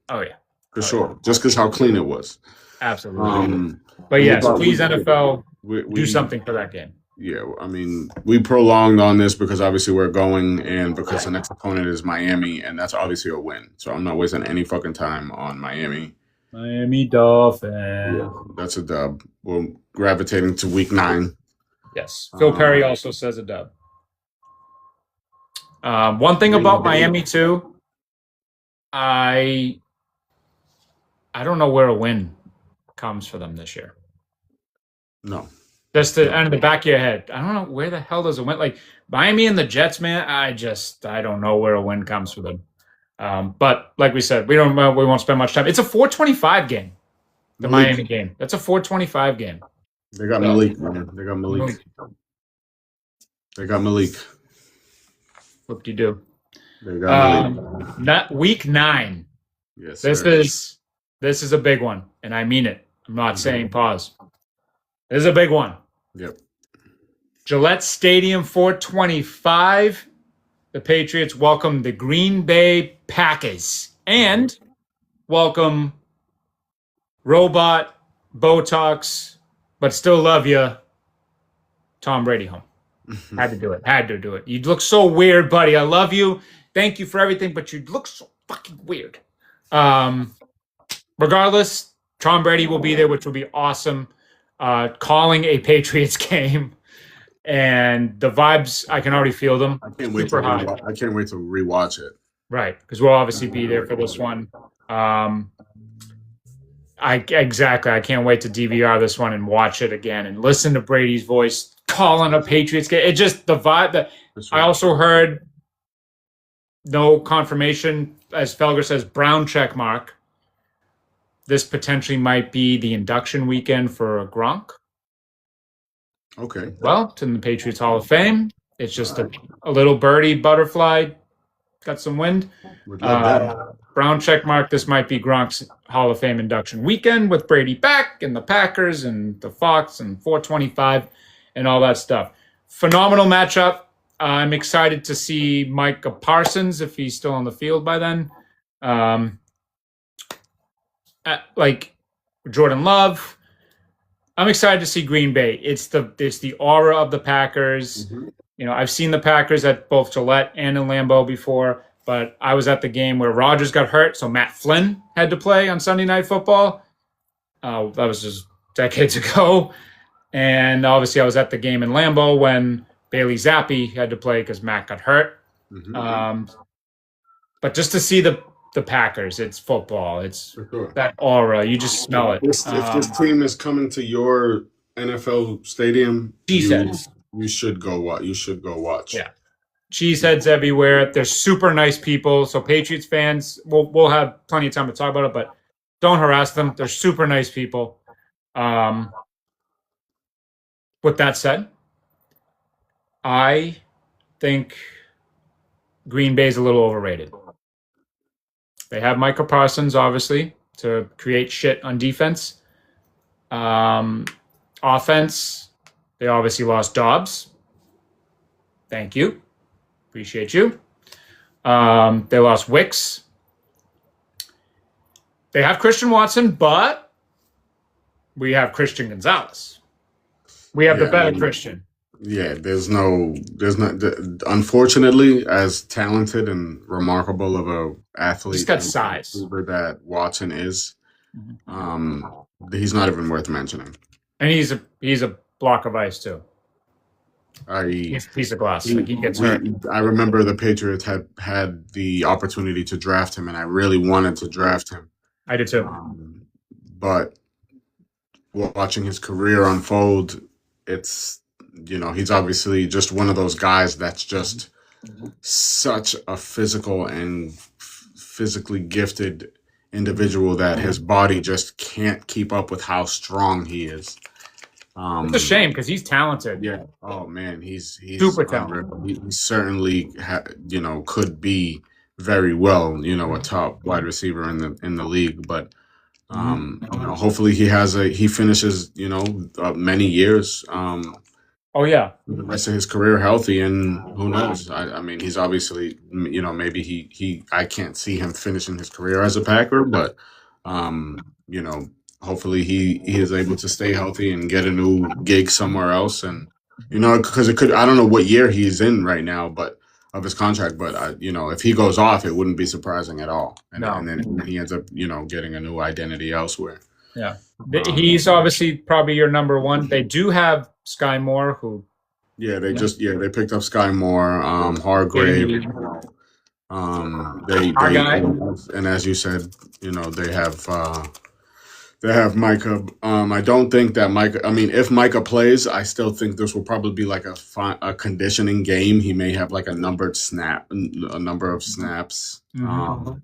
Oh yeah, for sure. Just because how clean it was. Absolutely. But yes, please NFL, do something for that game. Yeah, I mean, we prolonged on this because obviously we're going and because the next opponent is Miami, and that's obviously a win. So I'm not wasting any fucking time on Miami. Miami Dolphins. Yeah, that's a dub. We're gravitating to week 9. Yes. Phil Perry also says a dub. One thing about Miami too, I don't know where a win comes for them this year. No. Just out of the back of your head. I don't know where the hell does a win. Like Miami and the Jets, man, I don't know where a win comes for them. But like we said, we won't spend much time. It's a 425 game. The Miami game. That's a 425 game. They got Malik, man. They got Malik. They got Malik. Whoop-de-doo. They got Malik. Not week 9. Yes. This is a big one, and I mean it. I'm not saying pause. This is a big one. Yep. Gillette Stadium 425. The Patriots welcome the Green Bay Packers and welcome Robot, Botox, but still love you, Tom Brady home. Had to do it. You look so weird, buddy. I love you. Thank you for everything, but you look so fucking weird. Regardless, Tom Brady will be there, which will be awesome. Calling a Patriots game, and the vibes, I can already feel them. I can't wait to rewatch it. Right, because we'll obviously be there for this one. I can't wait to DVR this one and watch it again and listen to Brady's voice calling a Patriots game. It just the vibe that I also heard. No confirmation, as Felger says, brown check mark. This potentially might be the induction weekend for Gronk. Okay. Well, to the Patriots Hall of Fame. It's just a little birdie butterfly. Got some wind. Brown check mark. This might be Gronk's Hall of Fame induction weekend with Brady back and the Packers and the Fox and 425 and all that stuff. Phenomenal matchup. I'm excited to see Micah Parsons if he's still on the field by then. Like Jordan Love. I'm excited to see Green Bay. It's the aura of the Packers. Mm-hmm. You know, I've seen the Packers at both Gillette and in Lambeau before, but I was at the game where Rodgers got hurt, so Matt Flynn had to play on Sunday Night Football. That was just decades ago. And obviously I was at the game in Lambeau when Bailey Zappi had to play because Matt got hurt. Mm-hmm. But just to see the Packers, it's football. It's that aura. You just smell it. If this team is coming to your NFL stadium, you should go watch. You should go watch. Yeah. Cheeseheads everywhere. They're super nice people. So Patriots fans, we'll have plenty of time to talk about it, but don't harass them. They're super nice people. With that said, I think Green Bay is a little overrated. They have Micah Parsons, obviously, to create shit on defense. Offense, they obviously lost Dobbs. Thank you. Appreciate you. They lost Wicks. They have Christian Watson, but we have Christian Gonzalez. We have the better Christian. Yeah, there's not. Unfortunately, as talented and remarkable of a athlete, he's got size. That Watson is, he's not even worth mentioning. And he's a block of ice too. He's a piece of glass. He gets hurt. I remember the Patriots had the opportunity to draft him, and I really wanted to draft him. I did too. But watching his career unfold, it's. You know, he's obviously just one of those guys that's just such a physical and physically gifted individual that his body just can't keep up with how strong he is. It's a shame because he's talented. Yeah. Oh man, he's Super talented. he certainly could be very well a top wide receiver in the league, but hopefully he finishes many years Oh yeah. the rest of his career healthy, and who knows? I mean, he's obviously maybe I can't see him finishing his career as a Packer, but you know hopefully he is able to stay healthy and get a new gig somewhere else, and because it could, I don't know what year he's in right now, but of his contract, but if he goes off, it wouldn't be surprising at all, and then he ends up getting a new identity elsewhere. Yeah, he's obviously probably your number one. They do have Sky Moore, who. Yeah, they picked up Sky Moore, Hargrave. And as you said, they have Micah. I don't think that Micah. I mean, if Micah plays, I still think this will probably be like a conditioning game. He may have like a number of snaps. Mm-hmm.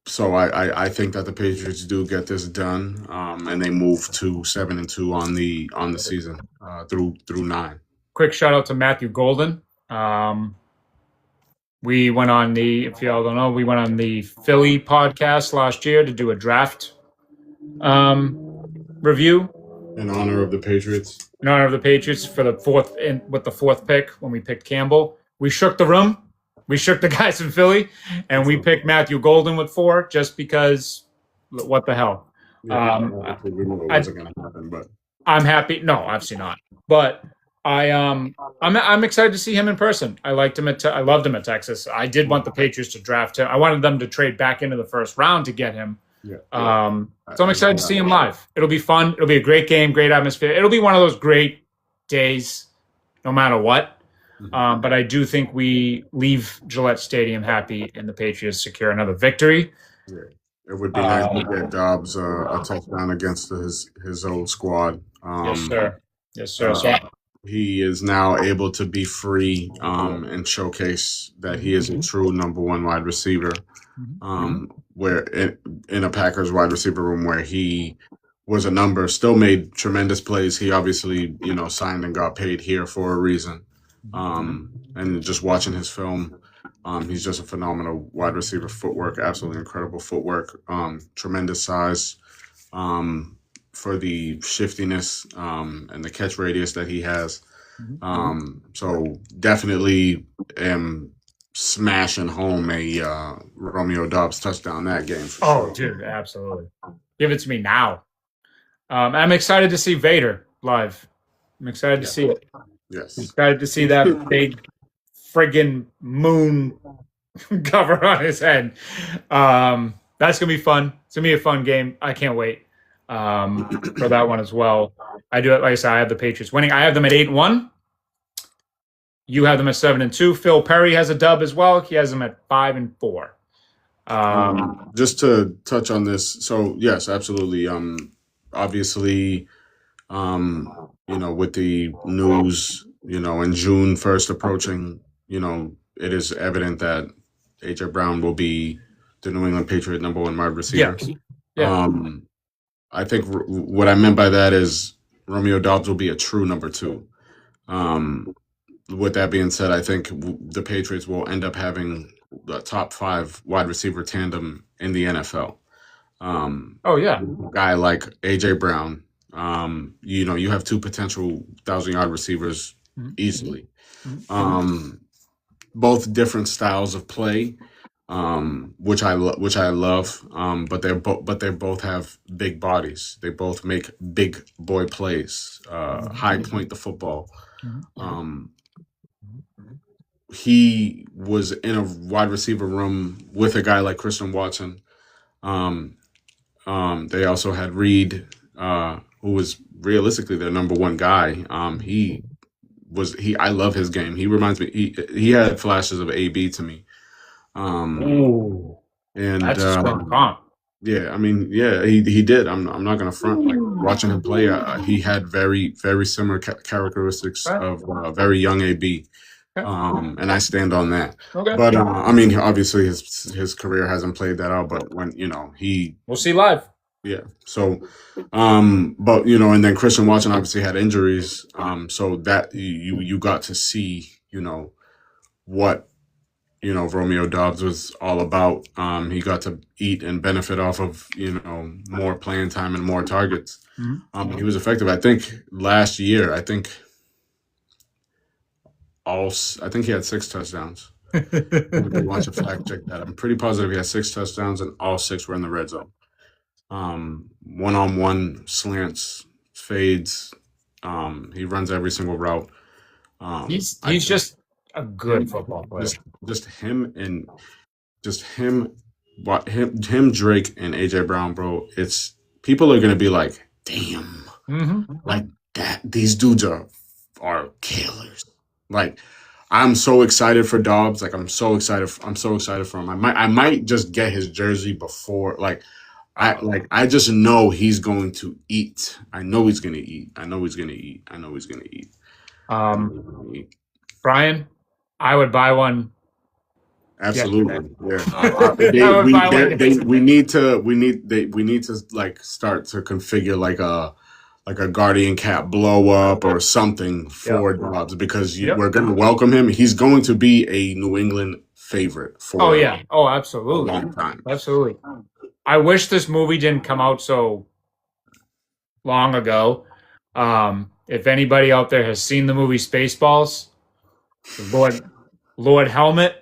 So I think that the Patriots do get this done, and they move to 7-2 on the season through 9. Quick shout out to Matthew Golden. We went on if y'all don't know, we went on the Philly podcast last year to do a draft review in honor of the Patriots. In honor of the Patriots for the fourth pick when we picked Campbell. We shook the room. We shook the guys in Philly, and we picked Matthew Golden with 4 just because. What the hell? Yeah, we knew it wasn't going to happen, but I'm happy. No, obviously not. But I'm excited to see him in person. I loved him at Texas. I did want the Patriots to draft him. I wanted them to trade back into the first round to get him. Yeah. So I'm excited to see him live. It'll be fun. It'll be a great game, great atmosphere. It'll be one of those great days, no matter what. But I do think we leave Gillette Stadium happy and the Patriots secure another victory. Yeah. It would be nice to get Dobbs a touchdown against his old squad. Yes, sir. He is now able to be free and showcase that he is a true number one wide receiver. Where in a Packers wide receiver room where he was a number, still made tremendous plays. He obviously signed and got paid here for a reason. And just watching his film, he's just a phenomenal wide receiver. Footwork, absolutely incredible footwork. Tremendous size for the shiftiness and the catch radius that he has. So definitely am smashing home a Romeo Dobbs touchdown that game. Sure. Dude, absolutely. Give it to me now. I'm excited to see Vader live. I'm excited to see it. Yes. I'm excited to see that big friggin' moon cover on his head. That's going to be fun. It's going to be a fun game. I can't wait for that one as well. Like I said, I have the Patriots winning. I have them at 8-1. You have them at 7-2. Phil Perry has a dub as well. He has them at 5-4. Just to touch on this, so yes, absolutely. Obviously, with the news, in June 1st approaching, it is evident that AJ Brown will be the New England Patriot number one wide receiver. Yes. Yeah. I think what I meant by that is Romeo Dobbs will be a true number 2. With that being said, I think the Patriots will end up having the top 5 wide receiver tandem in the NFL. A guy like AJ Brown. You have 2 potential 1,000-yard receivers easily. Both different styles of play, which I love. But they both have big bodies. They both make big boy plays. High point the football. He was in a wide receiver room with a guy like Christian Watson. They also had Reed, who was realistically their number one guy. I love his game. He reminds me. He had flashes of AB to me. And that's a strong comp. Yeah, I mean, yeah, he did. I'm not gonna front. Like watching him play, he had very very similar characteristics of very young AB. And I stand on that. Okay. But I mean, obviously his career hasn't played that out. But when we'll see live. Yeah. So, but and then Christian Watson obviously had injuries. So that you got to see, what Romeo Dobbs was all about. He got to eat and benefit off of more playing time and more targets. Mm-hmm. He was effective. I think last year, I think he had 6 touchdowns. Watch a fact check that. I'm pretty positive he had 6 touchdowns and all 6 were in the red zone. One-on-one slants, fades. He runs every single route. He's just a good football player. Just him and just him, Drake and AJ Brown, bro. It's people are gonna be like, damn, like that. These dudes are killers. Like, I'm so excited for Dobbs. Like, I'm so excited for him. I might just get his jersey before. I just know he's going to eat. I know he's going to eat. Brian, I would buy one. Absolutely, yeah. We need to like start to configure like a guardian cap blow up or something for Dobbs because we're going to welcome him. He's going to be a New England favorite for absolutely, a long time. Absolutely. I wish this movie didn't come out so long ago. If anybody out there has seen the movie Spaceballs, Lord Helmet,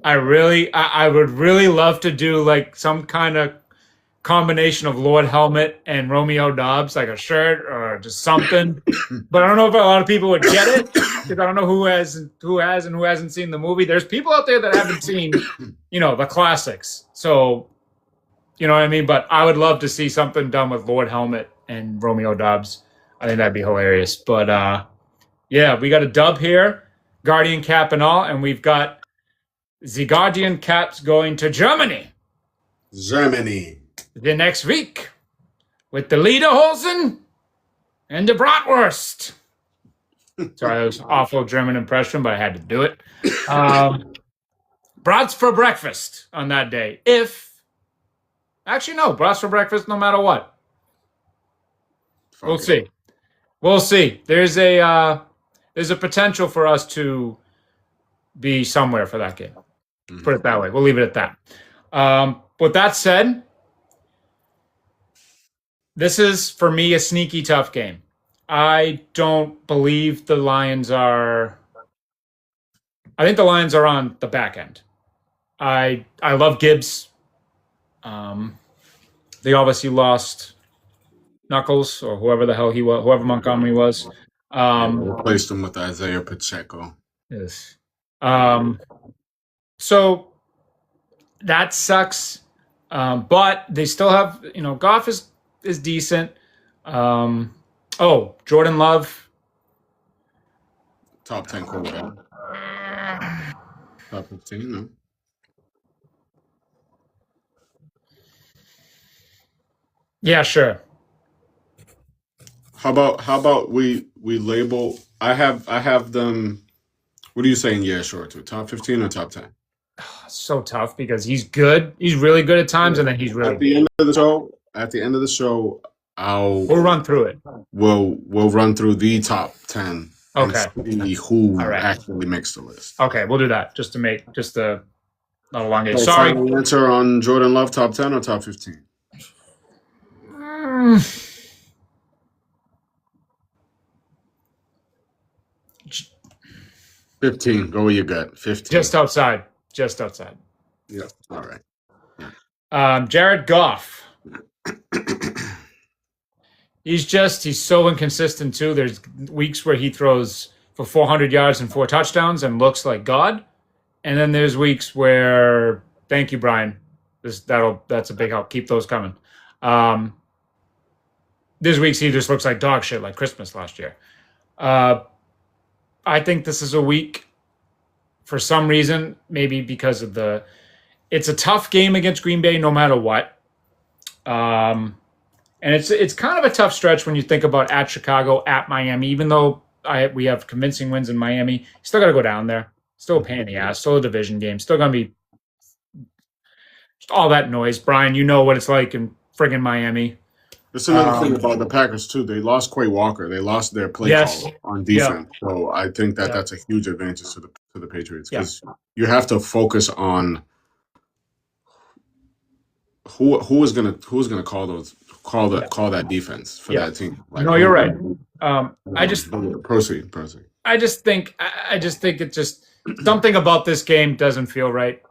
I would really love to do like some kind of combination of Lord Helmet and Romeo Dobbs, like a shirt or just something. But I don't know if a lot of people would get it because I don't know who has and who hasn't seen the movie. There's people out there that haven't seen, the classics. So, you know what I mean? But I would love to see something done with Lord Helmet and Romeo Dobbs. I think that'd be hilarious. But yeah, we got a dub here, Guardian cap and all, and we've got the Guardian caps going to Germany. The next week with the Lederhosen and the Bratwurst. Sorry, that was an awful German impression, but I had to do it. Brats for breakfast on that day. Actually, no, brats for breakfast no matter what. We'll see. We'll see. There's a potential for us to be somewhere for that game. Put it that way. We'll leave it at that. With that said, this is, for me, a sneaky tough game. I don't believe the Lions are... I think the Lions are on the back end. I love Gibbs. They obviously lost Knuckles or whoever the hell he was, whoever Montgomery was. Replaced him with Isaiah Pacheco. Yes. So that sucks. But they still have, Goff is decent. Jordan Love. Top 10 quarterback. Top 15, no. Yeah, sure. How about we label? I have them. What are you saying? Yeah, sure. To top 15 or top 10? So tough because he's good. He's really good at times, and then he's really. At the end of the show, we'll run through it. We'll run through the top 10. Okay. And see who actually makes the list. Okay, we'll do that just to not elongate. So sorry. Final answer on Jordan Love, top 10 or top 15? 15. Go where you got. 15. Just outside. Yeah. All right. Jared Goff. He's so inconsistent too. There's weeks where he throws for 400 yards and 4 touchdowns and looks like God. And then there's weeks where, thank you, Brian. That's a big help. Keep those coming. There's weeks he just looks like dog shit, like Christmas last year. I think this is a week, for some reason, maybe because of it's a tough game against Green Bay no matter what. And it's kind of a tough stretch when you think about at Chicago, at Miami, even though we have convincing wins in Miami. You still got to go down there. Still a pain in the ass. Still a division game. Still going to be all that noise. Brian, you know what it's like in friggin' Miami. There's another thing about the Packers too. They lost Quay Walker. They lost their play call on defense. Yeah. So I think that's a huge advantage to the Patriots because you have to focus on who is gonna call that defense for that team. Like, no, you're right. I just proceed. I just think it just something about this game doesn't feel right.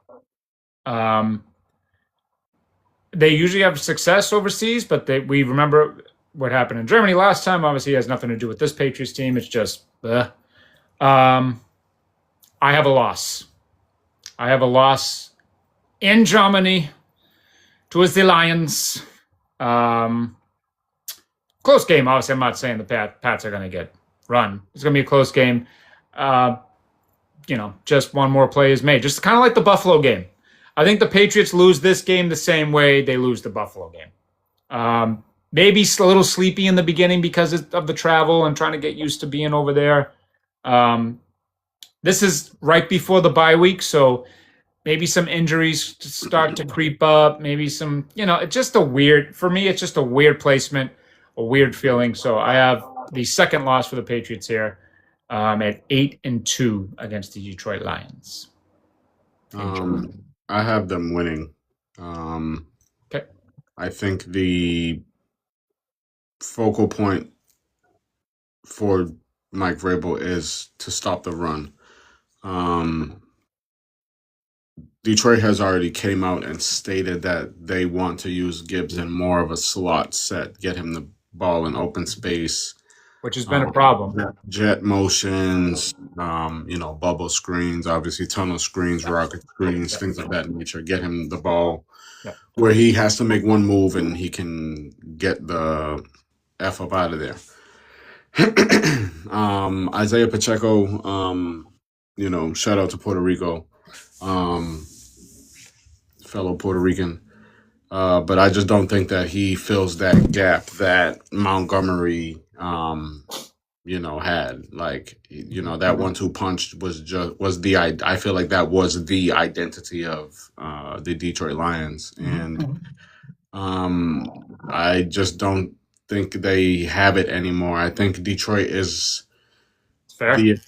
They usually have success overseas, but we remember what happened in Germany last time. Obviously, it has nothing to do with this Patriots team. It's just, I have a loss. I have a loss in Germany towards the Lions. Close game. Obviously, I'm not saying the Pats are going to get run. It's going to be a close game. Just one more play is made. Just kind of like the Buffalo game. I think the Patriots lose this game the same way they lose the Buffalo game. Maybe a little sleepy in the beginning because of the travel and trying to get used to being over there. This is right before the bye week, so maybe some injuries start to creep up. Maybe some, it's just for me, it's just a weird placement, a weird feeling. So I have the second loss for the Patriots here at 8-2 against the Detroit Lions. I have them winning. Okay. I think the focal point for Mike Vrabel is to stop the run. Detroit has already came out and stated that they want to use Gibbs in more of a slot set, get him the ball in open space. Which has been a problem. Jet motions, bubble screens, obviously tunnel screens, rocket screens, things of that nature. Get him the ball where he has to make one move and he can get the F up out of there. Isaiah Pacheco, shout out to Puerto Rico, fellow Puerto Rican. But I just don't think that he fills that gap that Montgomery had. Like, that 1-2 punch I feel like that was the identity of the Detroit Lions. And I just don't think they have it anymore. I think Detroit is the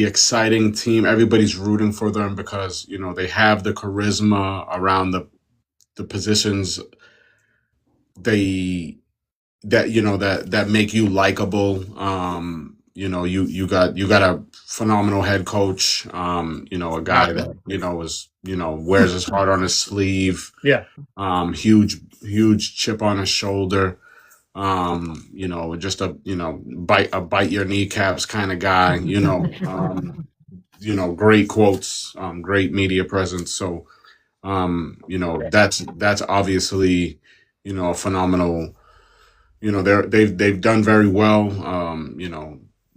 exciting team. Everybody's rooting for them because, they have the charisma around the positions that make you likable. You got a phenomenal head coach, a guy that wears his heart on his sleeve. Yeah. Huge chip on his shoulder. Just a bite your kneecaps kind of guy, great quotes, great media presence. So that's obviously, a phenomenal, they've done very well.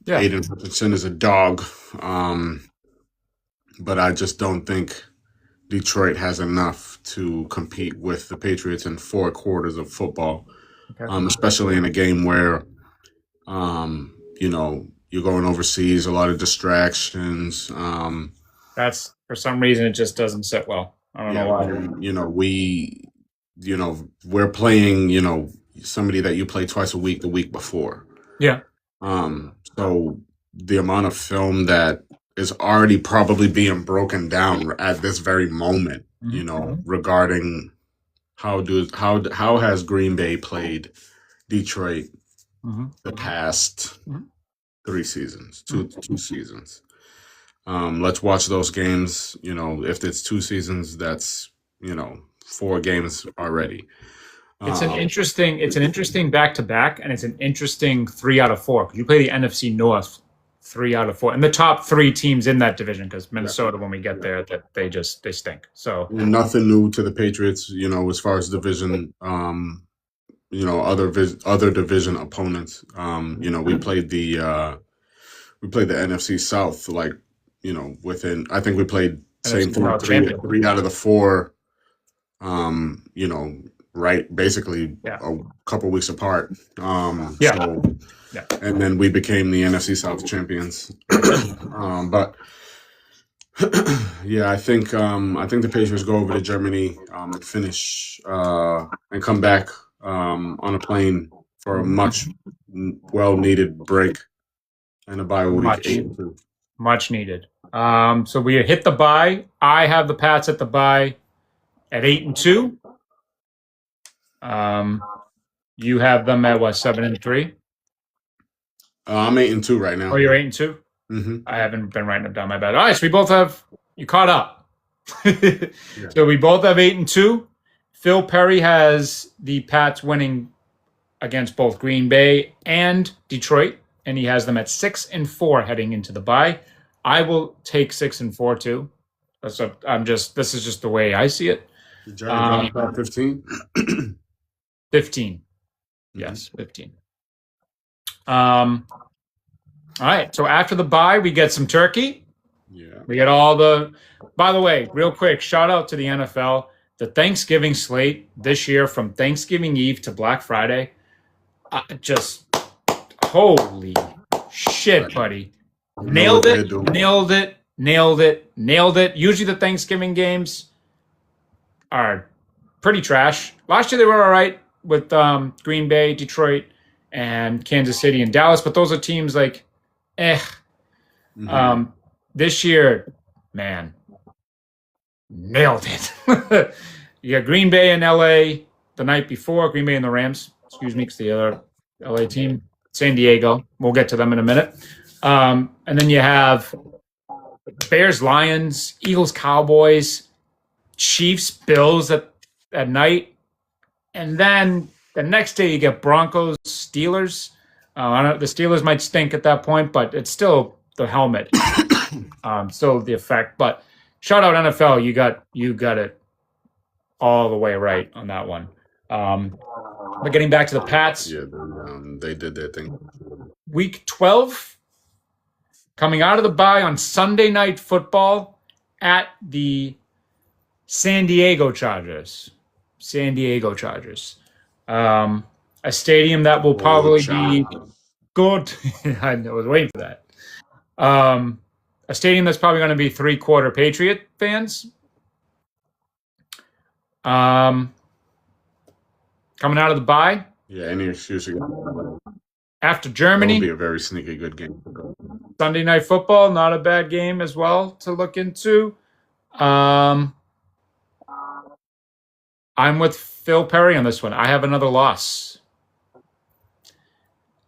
Aiden Hutchinson is a dog. But I just don't think Detroit has enough to compete with the Patriots in 4 quarters of football. Okay. Especially in a game where, you're going overseas, a lot of distractions. That's, for some reason, it just doesn't sit well. I don't know why. We're playing, somebody that you play twice a week the week before. Yeah. So the amount of film that is already probably being broken down at this very moment, regarding how has Green Bay played Detroit the past 3 seasons, two seasons. Let's watch those games. If it's 2 seasons, that's 4 games already. It's an interesting back-to-back, and it's an interesting 3 out of 4. You play the NFC North 3 out of 4, and the top 3 teams in that division, because Minnesota, when we get there, that they stink. So nothing new to the Patriots, as far as division, other division opponents. We played the NFC South, within. I think we played same thing 3 out of the 4. Right, basically a couple weeks apart. And then we became the NFC South champions. But Yeah, I think the Patriots go over to Germany and finish and come back on a plane for a much well needed break and a bye week Much, 8-2. much needed. So we hit the bye. I have the Pats at the bye at 8-2. You have them at what, 7-3? I'm 8-2 right Oh, now. you're 8-2. Hmm. I haven't been writing them down. My bad. All right, so we both have you caught up. Yeah. So we both have 8-2. Phil Perry has the Pats winning against both Green Bay and Detroit, and he has them at 6-4 heading into the bye. I will take 6-4 too. This is just the way I see it. The Giants dropped 15. 15. Mm-hmm. Yes, 15. All right. So after the bye, we get some turkey. Yeah. We get all the. By the way, real quick, shout out to the NFL. The Thanksgiving slate this year, from Thanksgiving Eve to Black Friday, just holy shit, buddy! Nailed it, nailed it, nailed it, nailed it. Usually the Thanksgiving games are pretty trash. Last year they were all right with Green Bay, Detroit, and Kansas City and Dallas, but those are teams like, eh. Mm-hmm. This year, man, nailed it. You got Green Bay and LA the night before, Green Bay and the Rams, excuse me, because the other LA team, San Diego. We'll get to them in a minute. And then you have Bears, Lions, Eagles, Cowboys, Chiefs, Bills at night. And then the next day you get Broncos, Steelers. I don't, the Steelers might stink at that point, but it's still the helmet. Still the effect. But shout out NFL, you got it all the way right on that one. But getting back to the Pats, Yeah, they did their thing. Week 12, coming out of the bye on Sunday Night Football at the San Diego Chargers. San Diego Chargers. A stadium that will probably be good. I was waiting for that. A stadium that's probably going to be three-quarter Patriot fans. Coming out of the bye. Yeah, any excuse again. After Germany. It'll be a very sneaky good game. Sunday Night Football, not a bad game as well to look into. I'm with Phil Perry on this one. I have another loss.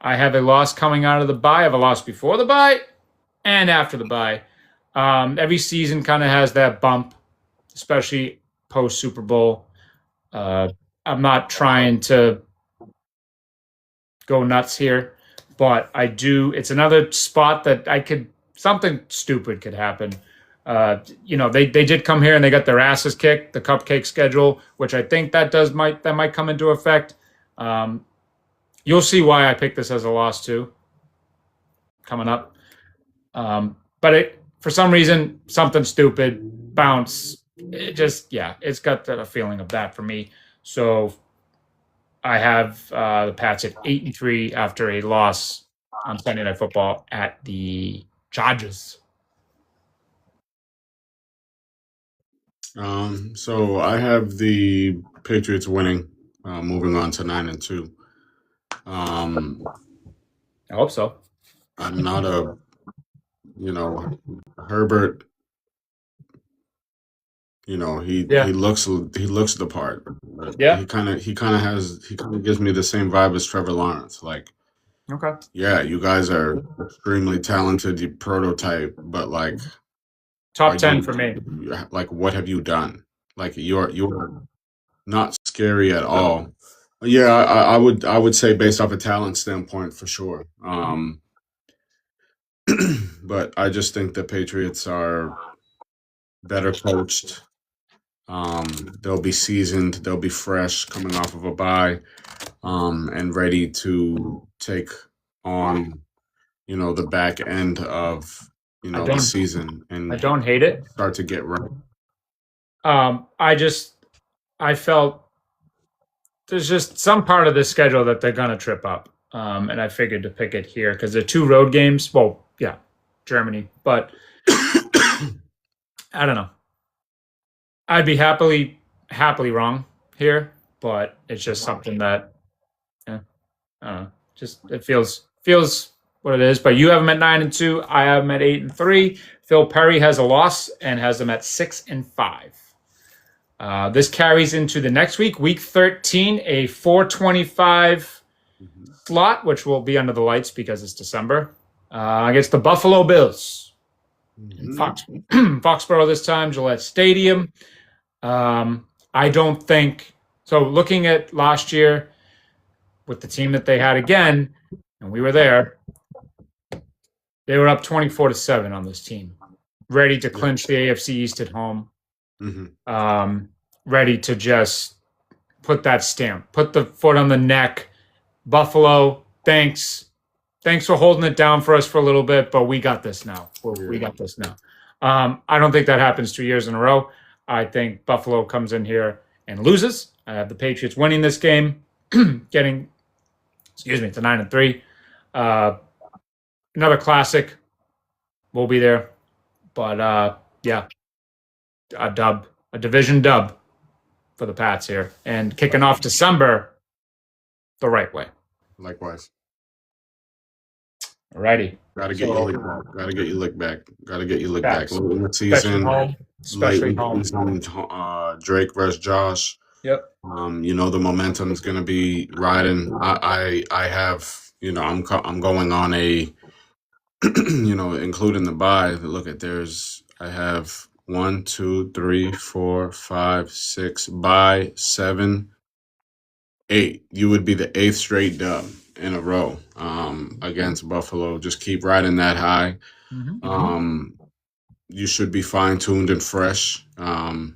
I have a loss coming out of the bye. I have a loss before the bye and after the bye. Every season kind of has that bump, especially post Super Bowl. I'm not trying to go nuts here, but I do. It's another spot that something stupid could happen. They did come here and they got their asses kicked, the cupcake schedule, which I think that might come into effect. You'll see why I picked this as a loss too, coming up. But for some reason, something stupid, bounce. It's got a feeling of that for me. So I have the Pats at 8-3 after a loss on Sunday Night Football at the Chargers. So I have the Patriots winning, moving on to 9-2. I hope so. I'm not Herbert. He looks the part. Yeah. He kind of gives me the same vibe as Trevor Lawrence. Like, okay, yeah, you guys are extremely talented, you prototype, but like top 10 for me. Like, what have you done? Like, you're not scary at all. Yeah, I would say based off a talent standpoint for sure. But I just think the Patriots are better coached. They'll be seasoned, they'll be fresh coming off of a bye, and ready to take on, the back end of, the season. And I don't hate it. Start to get right. I felt there's just some part of the schedule that they're going to trip up. And I figured to pick it here because they're two road games. Well, yeah, Germany, but I don't know. I'd be happily wrong here, but it's just something that, yeah, I don't know. Just it feels what it is. But you have them at 9-2. I have them at 8-3. Phil Perry has a loss and has them at 6-5. This carries into the next week, week 13, a 425 slot, which will be under the lights because it's December, against the Buffalo Bills. In Foxborough this time, Gillette Stadium. I don't think so. Looking at last year with the team that they had again, and we were there, they were up 24-7 on this team, ready to clinch the AFC East at home. Ready to just put that stamp, put the foot on the neck. Buffalo, thanks for holding it down for us for a little bit, but we got this now. We got this now. I don't think that happens 2 years in a row. I think Buffalo comes in here and loses. I have the Patriots winning this game, getting, to 9-3. Another classic. We'll be there. But, yeah, a division dub for the Pats here. And kicking off December the right way. Likewise. Alrighty. Gotta get your lick back. Gotta get your lick back. Gotta get your lick back. Late in the season, especially home. Drake versus Josh. Yep. The momentum is gonna be riding. I have, I'm going on a, including the bye. Look at I have 1, 2, 3, 4, 5, 6 bye 7, 8. You would be the 8th straight dub in a row against Buffalo. Just keep riding that high. You should be fine-tuned and fresh and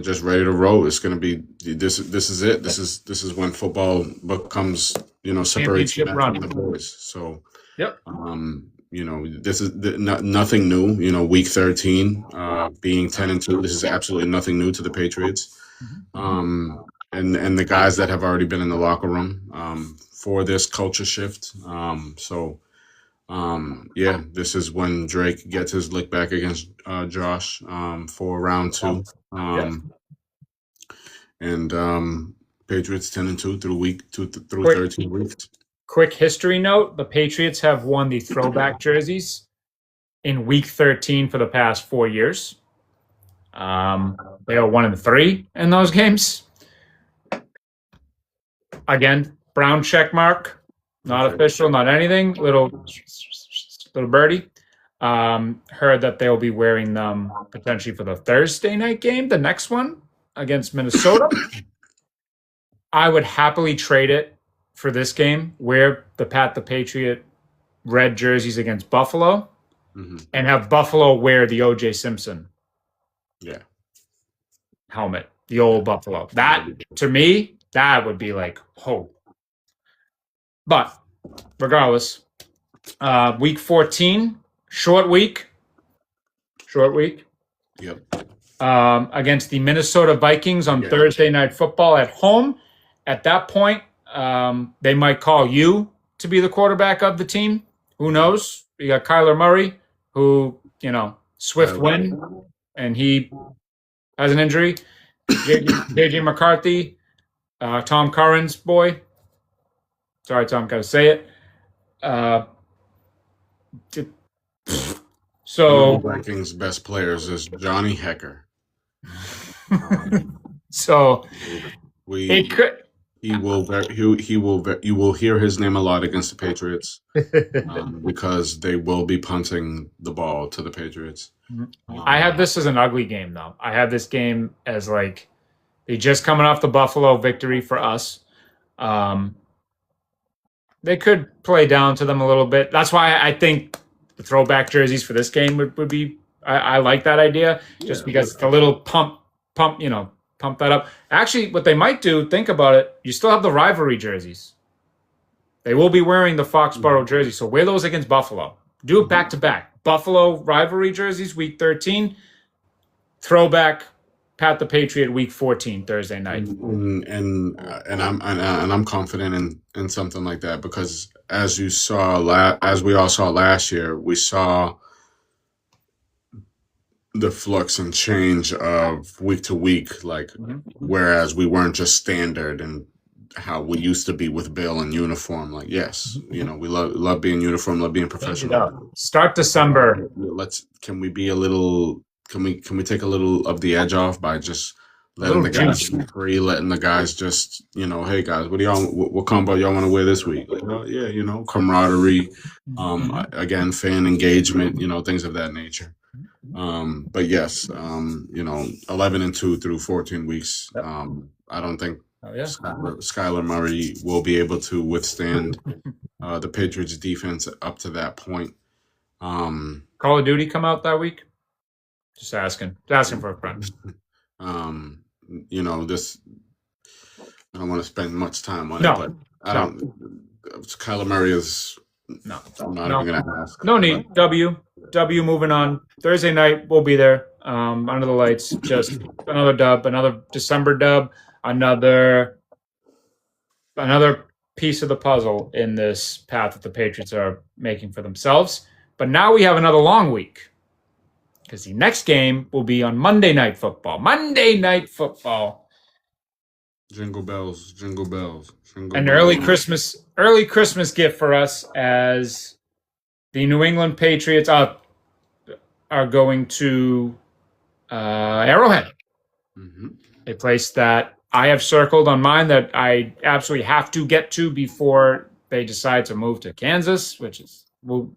just ready to roll. It's going to be this is it. This is when football becomes, separates from the boys. So yep. This is nothing new. Week 13 being 10-2. This is absolutely nothing new to the Patriots. And the guys that have already been in the locker room for this culture shift. This is when Drake gets his lick back against Josh for round 2. And Patriots 10-2 through week 2 through 13 weeks. Quick history note: the Patriots have won the throwback jerseys in week 13 for the past 4 years. They are 1-3 in those games. Again, brown check mark, not official, not anything. Little birdie. Heard that they'll be wearing them potentially for the Thursday night game, the next one against Minnesota. I would happily trade it for this game, wear the Patriot red jerseys against Buffalo, and have Buffalo wear the O.J. Simpson helmet, the old Buffalo. That, to me, that would be like, But regardless, week 14, short week. Yep. Against the Minnesota Vikings on Thursday Night Football at home. At that point, they might call you to be the quarterback of the team. Who knows? You got Kyler Murray, who, swift win, and he has an injury. J.J. McCarthy, Tom Curran's boy. Sorry, Tom, got to say it. So Vikings' best players is Johnny Hecker. So it could. You will hear his name a lot against the Patriots because they will be punting the ball to the Patriots. I have this as an ugly game, though. I have this game as like they just coming off the Buffalo victory for us. They could play down to them a little bit. That's why I think the throwback jerseys for this game would be. I like that idea just because it's a little pump, pump that up. Actually, what they might do, think about it, you still have the rivalry jerseys. They will be wearing the Foxborough jersey, so wear those against Buffalo. Do it back-to-back. Buffalo rivalry jerseys, week 13. Throwback, Pat the Patriot, week 14, Thursday night. And I'm confident in something like that because as you saw, as we all saw last year, we saw the flux and change of week to week, like whereas we weren't just standard and how we used to be with Bill and uniform. Like, yes, we love being uniform, love being professional. Start December. Can we be a little? Can we take a little of the edge off by just letting the guys be free, letting the guys just hey guys, what combo y'all want to wear this week? Like, oh yeah, camaraderie, again, fan engagement, things of that nature. But yes, 11-2 through 14 weeks. I don't think Skylar Murray will be able to withstand the Patriots defense up to that point. Call of Duty come out that week? Just asking for a friend. This, I don't want to spend much time on it, but I don't. Kyler Murray is. No, I'm not even gonna ask. No need. W. Moving on. Thursday night we'll be there. Under the lights. Just another dub. Another December dub. Another piece of the puzzle in this path that the Patriots are making for themselves. But now we have another long week because the next game will be on Monday Night Football. Monday Night Football. Jingle bells, jingle bells, jingle An bells. early Christmas gift for us as the New England Patriots are going to Arrowhead. Mm-hmm. A place that I have circled on mine that I absolutely have to get to before they decide to move to Kansas, which is we'll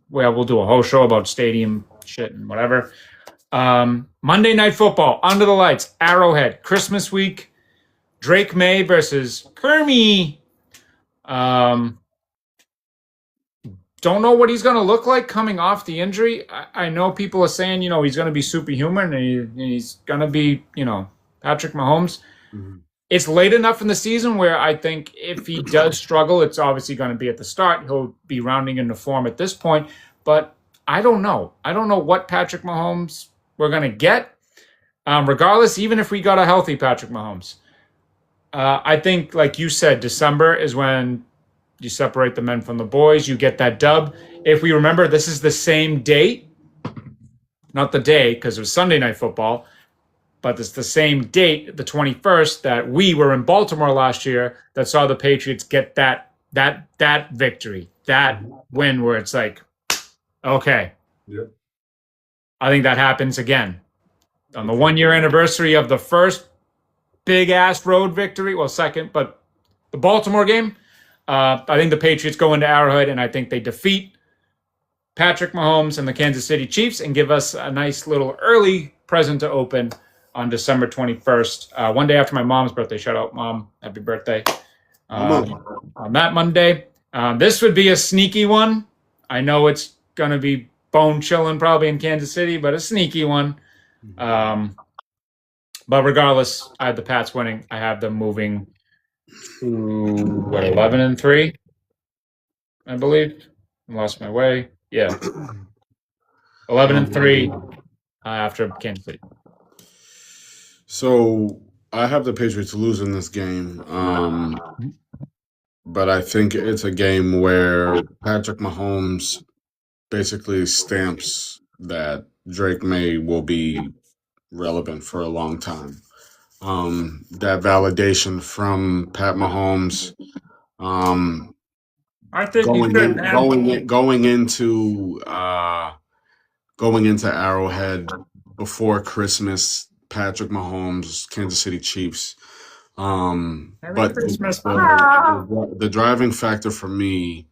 do a whole show about stadium shit and whatever. Monday Night Football, under the lights, Arrowhead, Christmas week, Drake May versus Kermie. Don't know what he's going to look like coming off the injury. I know people are saying, he's going to be superhuman and he's going to be, Patrick Mahomes. Mm-hmm. It's late enough in the season where I think if he does struggle, it's obviously going to be at the start. He'll be rounding into form at this point. But I don't know. I don't know what Patrick Mahomes we're going to get. Regardless, even if we got a healthy Patrick Mahomes. I think, like you said, December is when you separate the men from the boys. You get that dub. If we remember, this is the same date. Not the day, because it was Sunday Night Football. But it's the same date, the 21st, that we were in Baltimore last year that saw the Patriots get that victory, that win where it's like, okay. Yep. I think that happens again. On the 1-year anniversary of the first big-ass road victory, well, second, but the Baltimore game, I think the Patriots go into Arrowhead and I think they defeat Patrick Mahomes and the Kansas City Chiefs and give us a nice little early present to open on December 21st, one day after my mom's birthday. Shout out, Mom. Happy birthday. On that Monday. This would be a sneaky one. I know it's going to be bone chilling probably in Kansas City, but a sneaky one. But regardless, I have the Pats winning. I have them moving to 11-3, I believe. I lost my way. Yeah. 11-3 after Kansas City. So I have the Patriots losing this game, but I think it's a game where Patrick Mahomes basically stamps that Drake May will be relevant for a long time. That validation from Pat Mahomes. I think going into Arrowhead before Christmas. Patrick Mahomes, Kansas City Chiefs. But the driving factor for me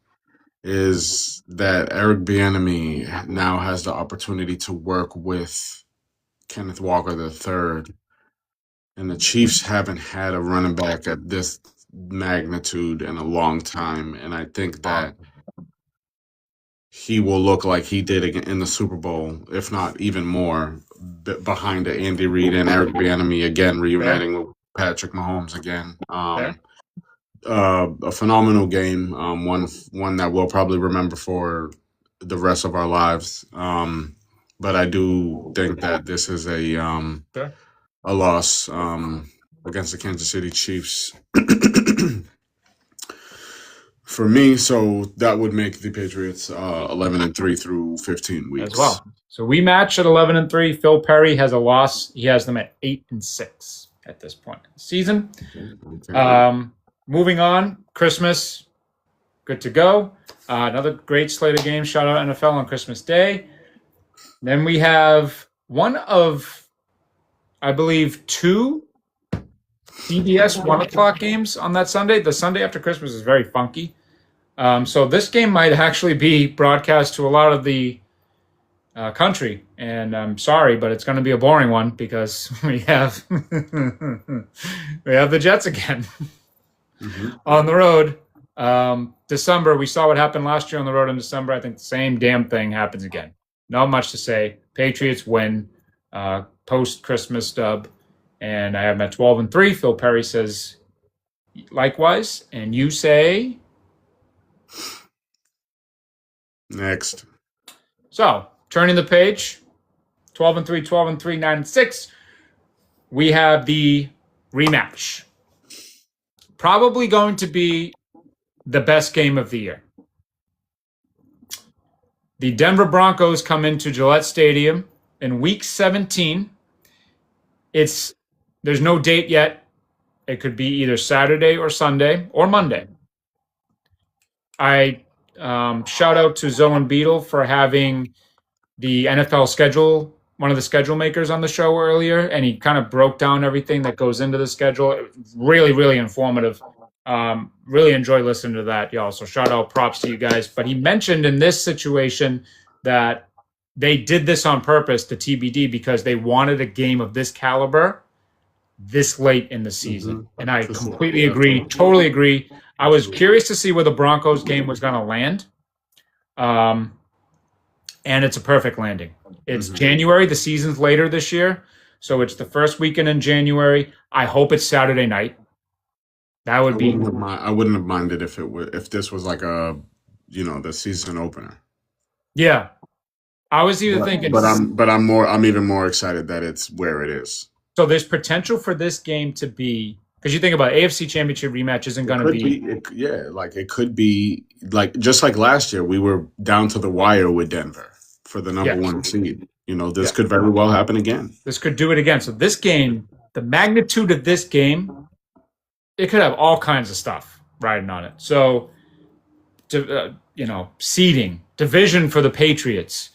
is that Eric Bieniemy now has the opportunity to work with Kenneth Walker III, and the Chiefs haven't had a running back at this magnitude in a long time, and I think that he will look like he did in the Super Bowl, if not even more, behind Andy Reid and Eric Bieniemy again, reuniting with Patrick Mahomes again. A phenomenal game, one that we'll probably remember for the rest of our lives. But I do think that this is a loss against the Kansas City Chiefs. For me, so that would make the Patriots 11-3 through 15 weeks. As well. So we match at 11-3. Phil Perry has a loss. He has them at 8-6 at this point in the season. Moving on, Christmas, good to go. Another great slate of games. Shout out NFL on Christmas Day. Then we have one of, I believe, 2 CBS 1 o'clock games on that Sunday. The Sunday after Christmas is very funky. So this game might actually be broadcast to a lot of the country, and I'm sorry, but it's going to be a boring one because we have we have the Jets again on the road. December, we saw what happened last year on the road in December. I think the same damn thing happens again. Not much to say. Patriots win post-Christmas dub, and I have them at 12-3. Phil Perry says likewise, and you say next. So, turning the page, 12-3, 12-3, 9-6. We have the rematch. Probably going to be the best game of the year. The Denver Broncos come into Gillette Stadium in Week 17. There's no date yet. It could be either Saturday or Sunday or Monday. I shout out to Zoe and Beetle for having the NFL schedule, one of the schedule makers on the show earlier, and he kind of broke down everything that goes into the schedule. It was really, really informative. Really enjoy listening to that, y'all. So shout out, props to you guys. But he mentioned in this situation that they did this on purpose, the TBD, because they wanted a game of this caliber this late in the season. And I completely agree, totally agree. I was curious to see where the Broncos game was going to land. And it's a perfect landing. It's January. The season's later this year. So it's the first weekend in January. I hope it's Saturday night. That would be. I wouldn't have minded if this was like the season opener. Yeah. I was even thinking. But I'm even more excited that it's where it is. So there's potential for this game to be, because you think about AFC Championship rematch isn't going to be. It could be like just like last year, we were down to the wire with Denver for the number 1 seed. This could very well happen again. This could do it again. So this game, the magnitude of this game, it could have all kinds of stuff riding on it. So, seeding, division for the Patriots,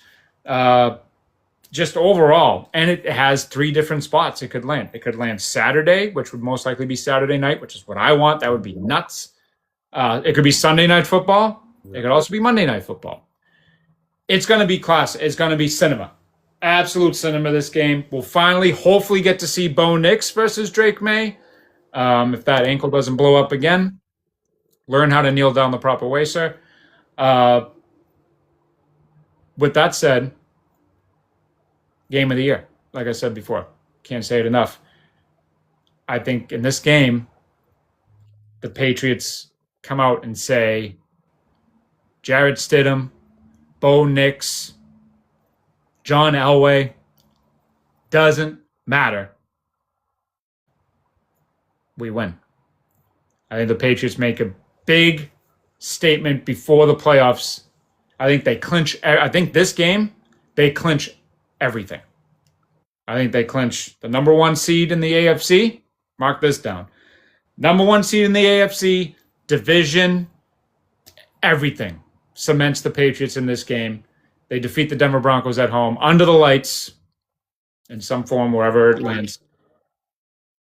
just overall. And it has 3 different spots it could land. It could land Saturday, which would most likely be Saturday night, which is what I want. That would be nuts. It could be Sunday night football. It could also be Monday night football. It's going to be class. It's going to be cinema. Absolute cinema this game. We'll finally, hopefully, get to see Bo Nix versus Drake May. If that ankle doesn't blow up again. Learn how to kneel down the proper way, sir. With that said, game of the year. Like I said before, can't say it enough. I think in this game, the Patriots come out and say, Jarrett Stidham, Bo Nix, John Elway, doesn't matter. We win. I think the Patriots make a big statement before the playoffs. I think they clinch. I think this game, they clinch everything. I think they clinch the number 1 seed in the AFC. Mark this down. Number 1 seed in the AFC, division, everything cements the Patriots in this game. They defeat the Denver Broncos at home under the lights in some form, wherever it lands.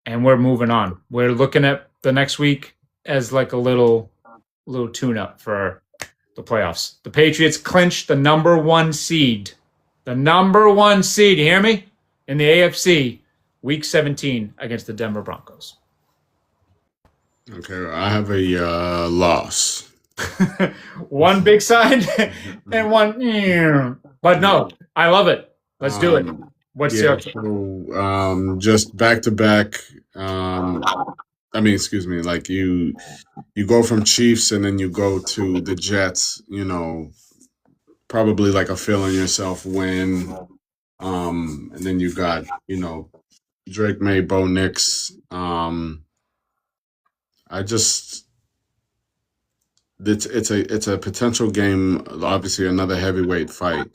And we're moving on. We're looking at the next week as like a little tune-up for the playoffs. The Patriots clinch the number 1 seed. The number 1 seed, you hear me? In the AFC, Week 17 against the Denver Broncos. Okay, I have a loss. One big side and one. But no, I love it. Let's do it. What's your? So, just back to back. Excuse me. Like you go from Chiefs and then you go to the Jets. Probably like a feeling yourself win. And then you got Drake May, Bo Nix. It's a potential game. Obviously, another heavyweight fight.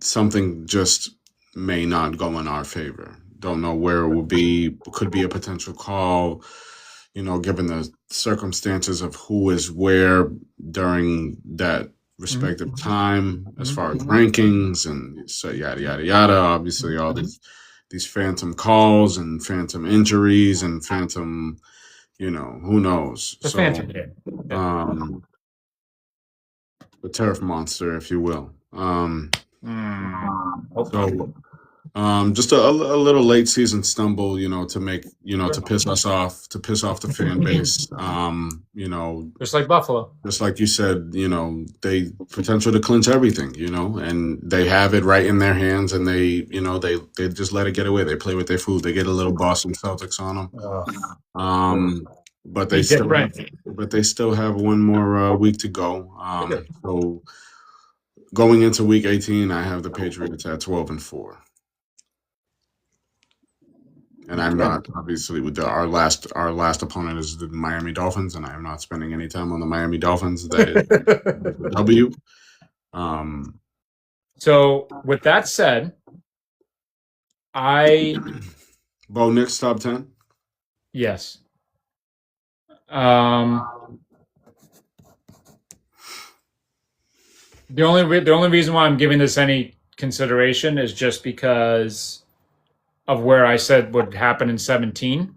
something just may not go in our favor. Don't know where it will be. Could be a potential call, given the circumstances of who is where during that respective time, as far as rankings and so yada yada yada. Obviously, all these phantom calls and phantom injuries and phantom, who knows. The phantom hit. The turf monster, if you will. Just a little late season stumble, to make, to piss us off, to piss off the fan base. Just like Buffalo. Just like you said, they potential to clinch everything, and they have it right in their hands, and they just let it get away. They play with their food. They get a little Boston Celtics on them. But they still have one more week to go. So going into week 18, I have the Patriots at 12-4. And I'm not, obviously, with our last opponent is the Miami Dolphins, and I am not spending any time on the Miami Dolphins. That is the W. So with that said, Bo Nick's top 10? Yes. The only reason why I'm giving this any consideration is just because of where I said would happen in 17.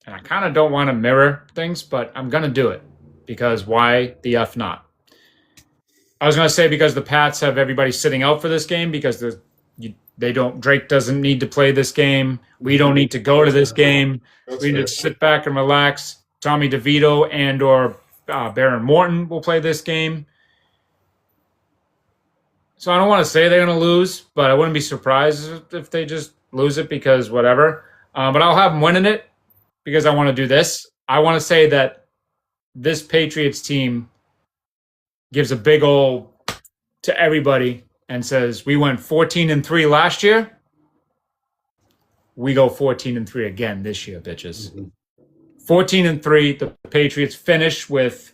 And I kind of don't want to mirror things, but I'm going to do it because why the F not? I was going to say because the Pats have everybody sitting out for this game because Drake doesn't need to play this game. We don't need to go to this game. We just sit back and relax. Tommy DeVito and or Baron Morton will play this game. So I don't want to say they're going to lose, but I wouldn't be surprised if they just lose it because whatever. But I'll have them winning it because I want to do this. I want to say that this Patriots team gives a big ol' to everybody and says, we went 14-3 last year. We go 14-3 again this year, bitches. 14-3. The Patriots finish with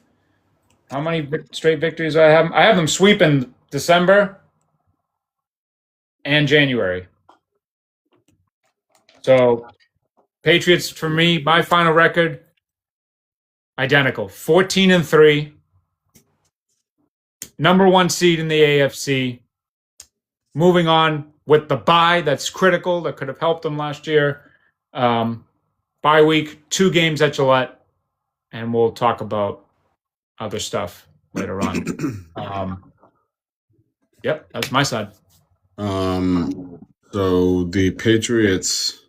how many straight victories do I have? I have them sweeping December and January. So Patriots, for me, my final record, identical. 14-3. Number 1 seed in the AFC. Moving on with the bye that's critical, that could have helped them last year. Bye week, 2 games at Gillette, and we'll talk about other stuff later on. Yep, that's my side. So the Patriots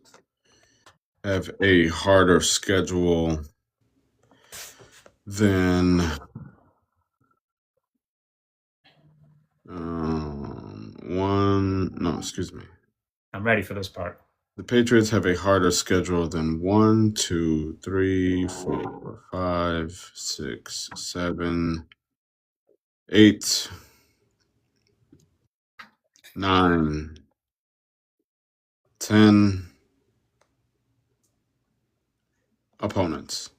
have a harder schedule than excuse me. I'm ready for this part. The Patriots have a harder schedule than 1, 2, 3, 4, 5, 6, 7, 8, 9, 10 opponents.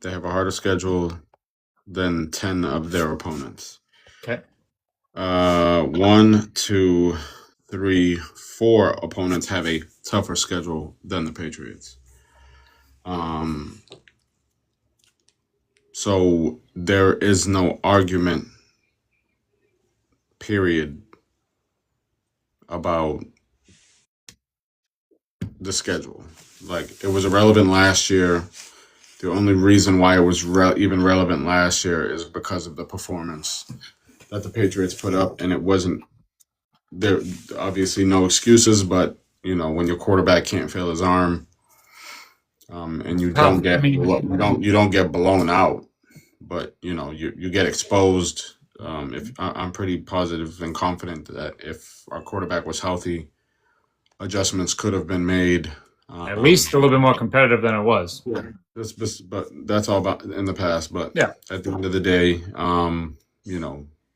They have a harder schedule than 10 of their opponents. Okay. 1, 2, 3, 4 opponents have a tougher schedule than the Patriots. So there is no argument, period, about the schedule. Like, it was irrelevant last year. The only reason why it was even relevant last year is because of the performance that the Patriots put up, and it wasn't there. Obviously, no excuses, but when your quarterback can't feel his arm, and you don't get blown out, but you get exposed. If I'm pretty positive and confident that if our quarterback was healthy, adjustments could have been made. At least a little bit more competitive than it was. Yeah, but that's all about in the past. But yeah, at the end of the day,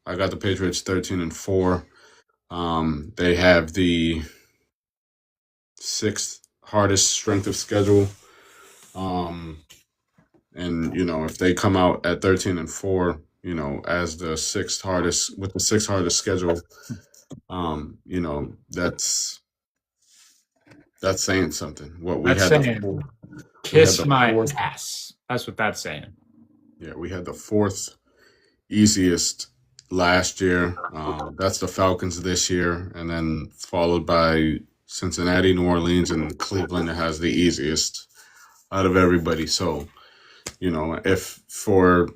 I got the Patriots 13-4. They have the 6th hardest strength of schedule. And if they come out at 13-4, as the sixth hardest with the sixth hardest schedule. That's saying something. What we That's had saying, kiss my ass. That's what that's saying. Yeah, we had the fourth easiest last year. That's the Falcons this year, and then followed by Cincinnati, New Orleans, and Cleveland that has the easiest out of everybody. So, if for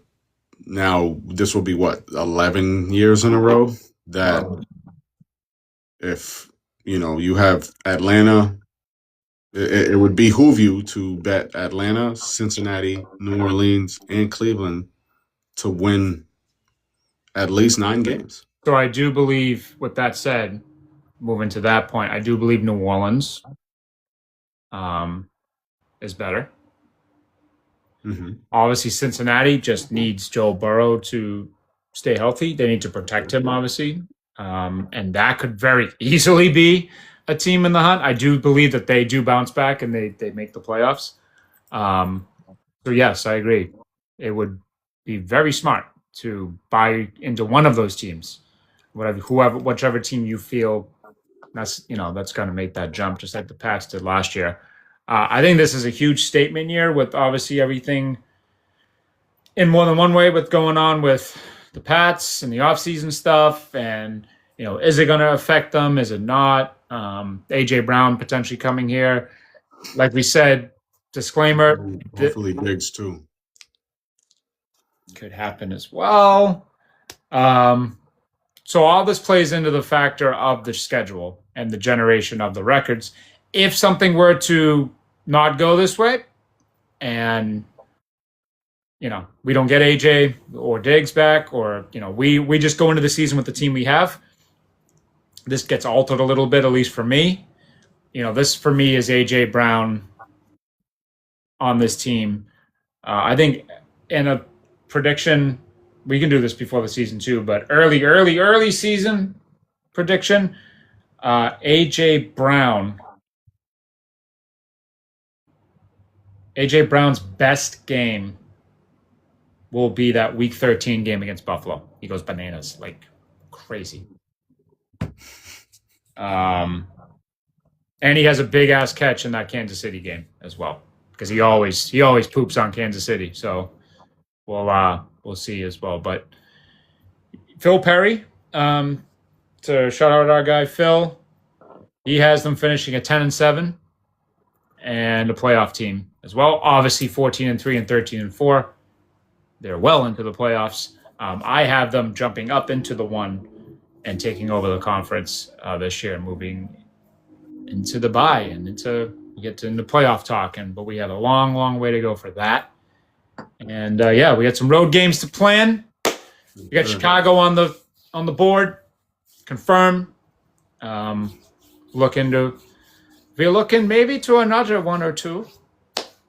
now, this will be 11 years in a row that if, you have Atlanta, it would behoove you to bet Atlanta, Cincinnati, New Orleans, and Cleveland to win at least 9 games. So I do believe, with that said, moving to that point, I do believe New Orleans is better. Mm-hmm. Obviously, Cincinnati just needs Joe Burrow to stay healthy. They need to protect him, obviously. And that could very easily be a team in the hunt. I do believe that they do bounce back and they make the playoffs. So, yes, I agree. It would be very smart to buy into one of those teams, whichever team you feel that's going to make that jump, just like the Pats did last year. I think this is a huge statement year with obviously everything in more than one way with going on with the Pats and the offseason stuff. And, is it going to affect them? Is it not? AJ Brown potentially coming here. Like we said, disclaimer. Hopefully Diggs too. Could happen as well. So all this plays into the factor of the schedule and the generation of the records. If something were to not go this way and, we don't get AJ or Diggs back, or, we just go into the season with the team we have, this gets altered a little bit, at least for me. This for me is AJ Brown on this team. I think in a prediction, we can do this before the season too, but early season prediction, AJ Brown's best game will be that Week 13 game against Buffalo. He goes bananas like crazy. And he has a big ass catch in that Kansas City game as well, because he always poops on Kansas City. So we'll see as well. But Phil Perry, to shout out our guy Phil, he has them finishing at 10-7 and a playoff team as well. Obviously 14-3 and 13-4. They're well into the playoffs. I have them jumping up into the 1 and taking over the conference this year, moving into the bye and into playoff talk. But we have a long, long way to go for that. And we got some road games to plan. We got Chicago on the board, confirm. We're looking maybe to another 1 or 2,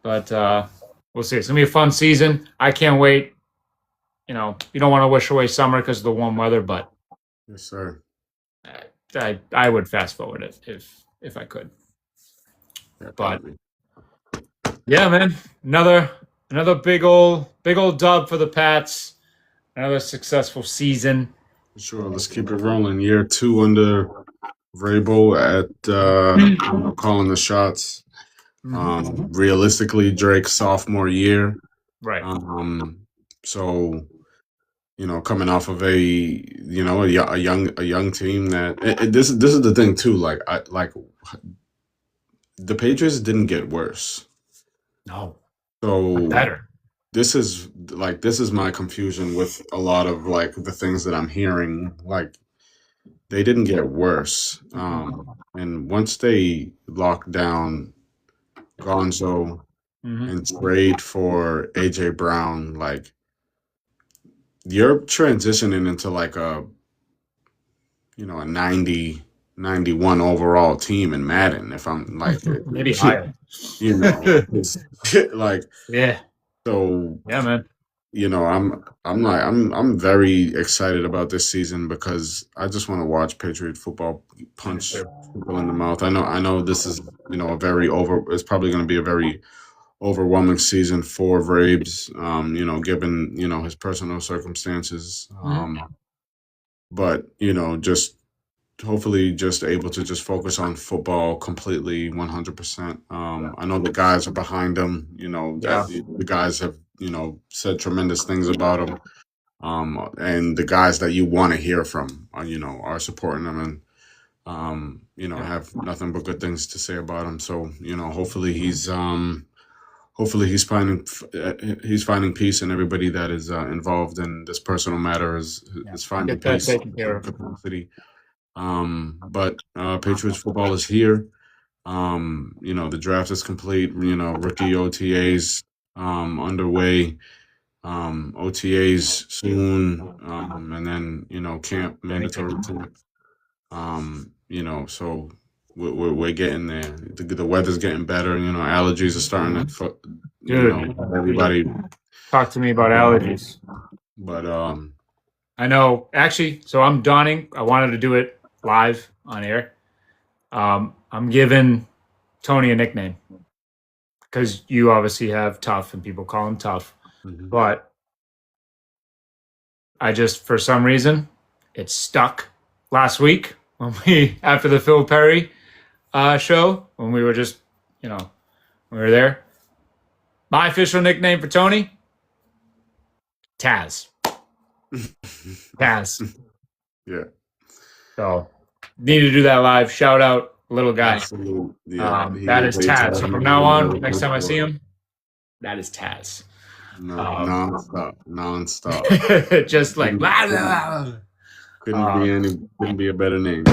but we'll see. It's gonna be a fun season. I can't wait. You don't want to wish away summer because of the warm weather, but yes, sir. I would fast forward it if I could. Yeah, but yeah, man, another big old dub for the Pats. Another successful season. Sure, let's keep it rolling. Year 2 under Vrabel at calling the shots. Realistically, Drake's sophomore year. Right. So, coming off of a young team that this is the thing too. Like the Patriots didn't get worse. No. So better. This is my confusion with a lot of the things that I'm hearing. They didn't get worse. And once they locked down Gonzo and trade for AJ Brown, you're transitioning into a 90, 91 overall team in Madden. If I'm maybe higher, yeah. So yeah, man. I'm very excited about this season because I just want to watch Patriot football punch people in the mouth. I know this is it's probably going to be a very overwhelming season for Vrabes, given, his personal circumstances. But, just hopefully just able to just focus on football completely 100%. I know the guys are behind him, the guys have, said tremendous things about him. And the guys that you want to hear from, are supporting him and, have nothing but good things to say about him. So, hopefully he's finding peace, and everybody that is involved in this personal matter is finding peace in capacity. But Patriots football is here. The draft is complete. Rookie OTAs underway. OTAs soon, and then camp, mandatory camp. So we're getting there. The weather's getting better. Allergies are starting to. Everybody talk to me about allergies. But I know actually. So I'm donning. I wanted to do it live on air. I'm giving Tony a nickname because you obviously have Tough, and people call him Tough. Mm-hmm. But I just, for some reason, it stuck last week when after the Phil Perry show, when we were just, we were there. My official nickname for Tony, Taz. Taz. Yeah. So, need to do that live. Shout out, little guy. Absolutely. Yeah, that is Taz. So from now on, next time I see him, that is Taz. No, non-stop. Just like blah, blah, blah. Couldn't be a better name.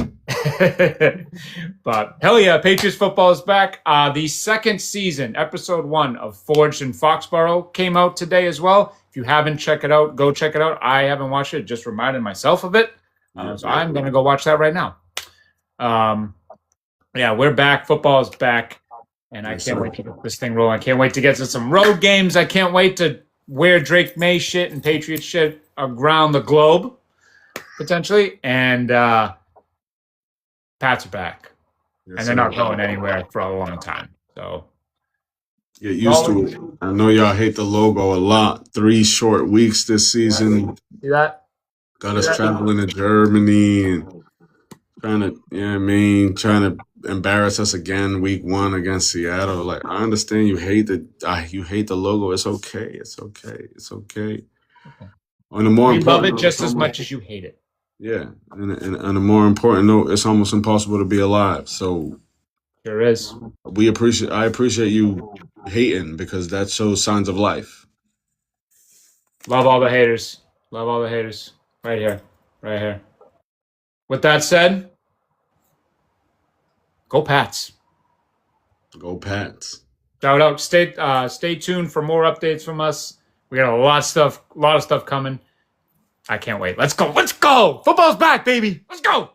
But hell yeah, Patriots football is back. The second season, episode 1 of Forged in Foxborough came out today as well. If you haven't checked it out, go check it out. I haven't watched it, just reminded myself of it. So I'm gonna go watch that right now. Yeah, we're back. Football is back. And I can't wait to get this thing rolling. I can't wait to get to some road games. I can't wait to wear Drake May shit and Patriot shit around the globe, potentially. And Pats are back. And they're not going anywhere for a long time. So get used to it. I know y'all hate the logo a lot. 3 short weeks this season. See that? Got us traveling to Germany and trying to embarrass us again week 1 against Seattle. Like, I understand you hate the logo. It's okay. On the more we love it just as much as you hate it. Yeah, and on a more important note, it's almost impossible to be alive. So there is. I appreciate you hating, because that shows signs of life. Love all the haters. Right here. With that said, go Pats. Go Pats. Shout out. Stay tuned for more updates from us. We got a lot of stuff coming. I can't wait. Let's go. Football's back, baby. Let's go.